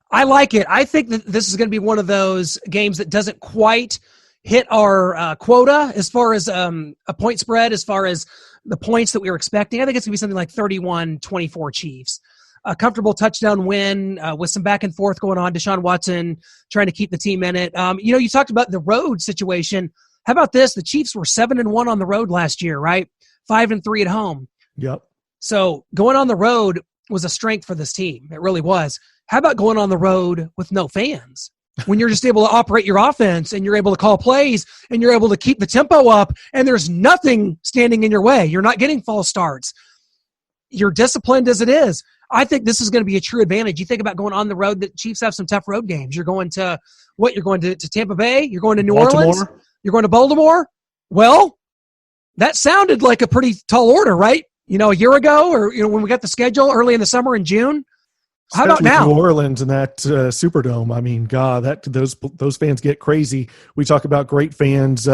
I like it. I think that this is going to be one of those games that doesn't quite hit our quota as far as a point spread, as far as the points that we were expecting. I think it's going to be something like 31-24 Chiefs. A comfortable touchdown win with some back and forth going on. Deshaun Watson trying to keep the team in it. You talked about the road situation. How about this? The Chiefs were 7-1 on the road last year, right? 5-3 at home. Yep. So going on the road was a strength for this team. It really was. How about going on the road with no fans? When you're just able to operate your offense and you're able to call plays and you're able to keep the tempo up and there's nothing standing in your way. You're not getting false starts. You're disciplined as it is. I think this is going to be a true advantage. You think about going on the road. The Chiefs have some tough road games. You're going to what? You're going to Tampa Bay? You're going to New Orleans? You're going to Baltimore? Well, that sounded like a pretty tall order, right? A year ago or when we got the schedule early in the summer in June. How about now? New Orleans and that Superdome. I mean, God, those fans get crazy. We talk about great fans.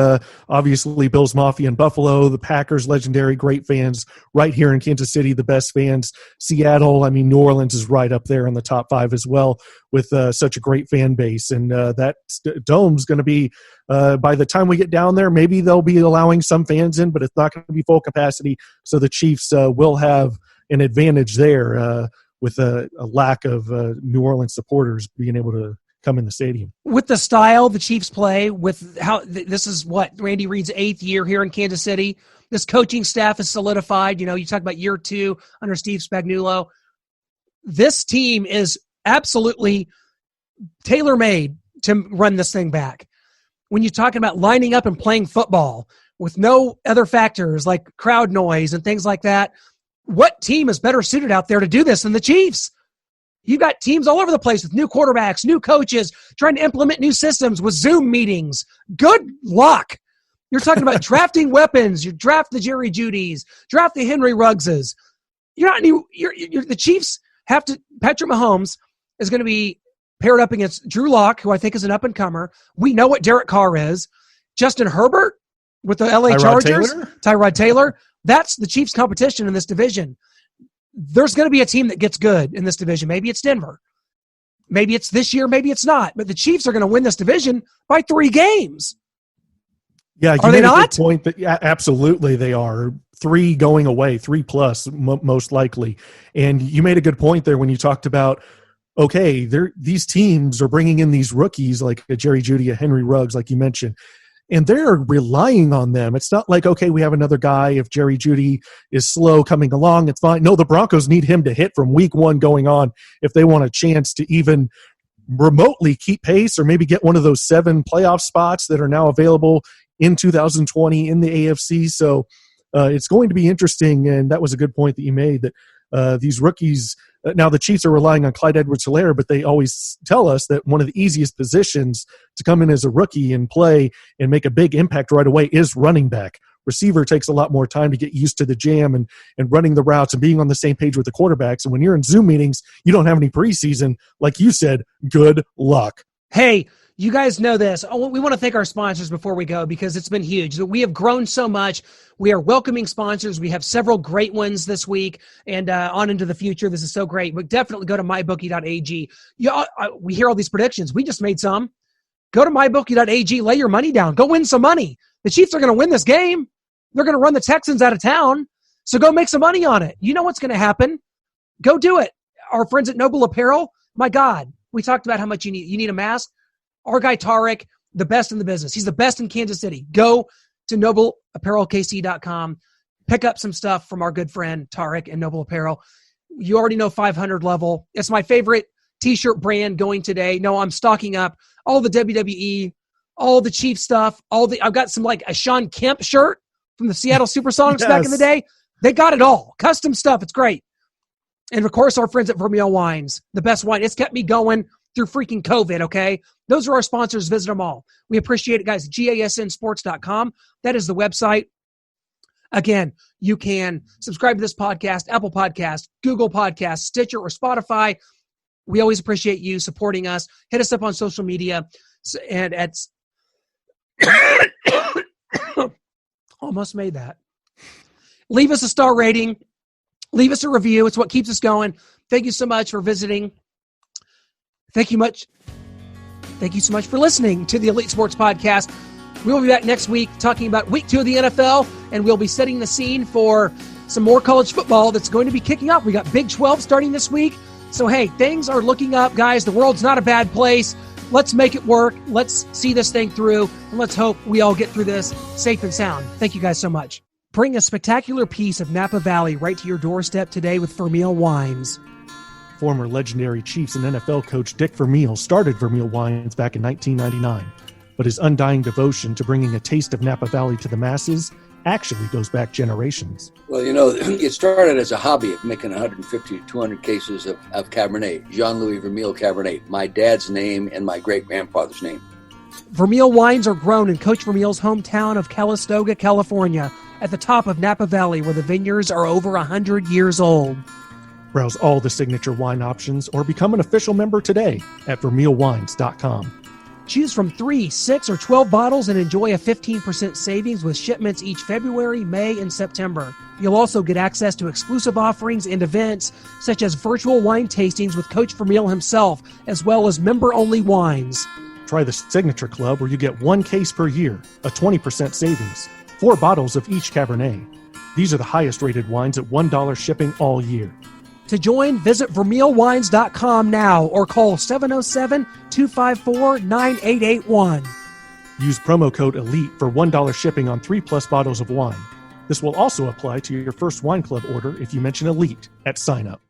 Obviously, Bills Mafia in Buffalo, the Packers, legendary great fans. Right here in Kansas City, the best fans. Seattle. I mean, New Orleans is right up there in the top 5 as well with such a great fan base. And that dome's going to be. By the time we get down there, maybe they'll be allowing some fans in, but it's not going to be full capacity. So the Chiefs will have an advantage there. With a lack of New Orleans supporters being able to come in the stadium. With the style the Chiefs play, with how this is what Randy Reed's 8th year here in Kansas City. This coaching staff is solidified. You talk about year 2 under Steve Spagnuolo. This team is absolutely tailor-made to run this thing back. When you're talking about lining up and playing football with no other factors like crowd noise and things like that, what team is better suited out there to do this than the Chiefs? You've got teams all over the place with new quarterbacks, new coaches, trying to implement new systems with Zoom meetings. Good luck. You're talking about drafting weapons. You draft the Jerry Judys, draft the Henry Ruggses. The Chiefs have to. Patrick Mahomes is going to be paired up against Drew Lock, who I think is an up-and-comer. We know what Derek Carr is. Justin Herbert with the LA Chargers. Tyrod Taylor. That's the Chiefs' competition in this division. There's going to be a team that gets good in this division. Maybe it's Denver. Maybe it's this year. Maybe it's not. But the Chiefs are going to win this division by 3 games. Yeah, are they not? Good point that, yeah, absolutely they are. 3 going away, 3+ most likely. And you made a good point there when you talked about, okay, these teams are bringing in these rookies like a Jerry Jeudy, a Henry Ruggs, like you mentioned. And they're relying on them. It's not like, okay, we have another guy. If Jerry Jeudy is slow coming along, it's fine. No, the Broncos need him to hit from week 1 going on if they want a chance to even remotely keep pace or maybe get one of those 7 playoff spots that are now available in 2020 in the AFC. So it's going to be interesting, and that was a good point that you made, that these rookies – now, the Chiefs are relying on Clyde Edwards-Helaire, but they always tell us that one of the easiest positions to come in as a rookie and play and make a big impact right away is running back. Receiver takes a lot more time to get used to the jam and running the routes and being on the same page with the quarterbacks. And when you're in Zoom meetings, you don't have any preseason. Like you said, good luck. Hey, you guys know this. We want to thank our sponsors before we go because it's been huge. We have grown so much. We are welcoming sponsors. We have several great ones this week and on into the future. This is so great. But definitely go to mybookie.ag. We hear all these predictions. We just made some. Go to mybookie.ag, lay your money down. Go win some money. The Chiefs are going to win this game. They're going to run the Texans out of town. So go make some money on it. You know what's going to happen. Go do it. Our friends at Noble Apparel, my God, we talked about how much you need. You need a mask. Our guy Tarek, the best in the business. He's the best in Kansas City. Go to nobleapparelkc.com. Pick up some stuff from our good friend Tarek and Noble Apparel. You already know 500 level. It's my favorite t-shirt brand going today. No, I'm stocking up all the WWE, all the Chief stuff, I've got some like a Sean Kemp shirt from the Seattle Supersonics back in the day. They got it all. Custom stuff. It's great. And of course, our friends at Vermeil Wines, the best wine. It's kept me going through freaking COVID, okay? Those are our sponsors. Visit them all. We appreciate it, guys. GASNsports.com. That is the website. Again, you can subscribe to this podcast, Apple Podcast, Google Podcast, Stitcher, or Spotify. We always appreciate you supporting us. Hit us up on social media. And at almost made that. Leave us a star rating. Leave us a review. It's what keeps us going. Thank you so much for visiting. Thank you so much for listening to the Elite Sports Podcast. We will be back next week talking about week 2 of the NFL, and we'll be setting the scene for some more college football that's going to be kicking off. We got Big 12 starting this week. So, hey, things are looking up, guys. The world's not a bad place. Let's make it work. Let's see this thing through, and let's hope we all get through this safe and sound. Thank you guys so much. Bring a spectacular piece of Napa Valley right to your doorstep today with Vermeil Wines. Former legendary Chiefs and NFL coach Dick Vermeil started Vermeil Wines back in 1999, but his undying devotion to bringing a taste of Napa Valley to the masses actually goes back generations. Well, you know, it started as a hobby of making 150 to 200 cases of Cabernet, Jean-Louis Vermeil Cabernet, my dad's name and my great-grandfather's name. Vermeil wines are grown in Coach Vermeil's hometown of Calistoga, California, at the top of Napa Valley, where the vineyards are over 100 years old. Browse all the signature wine options or become an official member today at vermeilwines.com. Choose from 3, 6, or 12 bottles and enjoy a 15% savings with shipments each February, May, and September. You'll also get access to exclusive offerings and events such as virtual wine tastings with Coach Vermeil himself, as well as member-only wines. Try the Signature Club where you get 1 case per year, a 20% savings, 4 bottles of each Cabernet. These are the highest rated wines at $1 shipping all year. To join, visit vermeilwines.com now or call 707-254-9881. Use promo code ELITE for $1 shipping on 3+ bottles of wine. This will also apply to your first wine club order if you mention ELITE at sign up.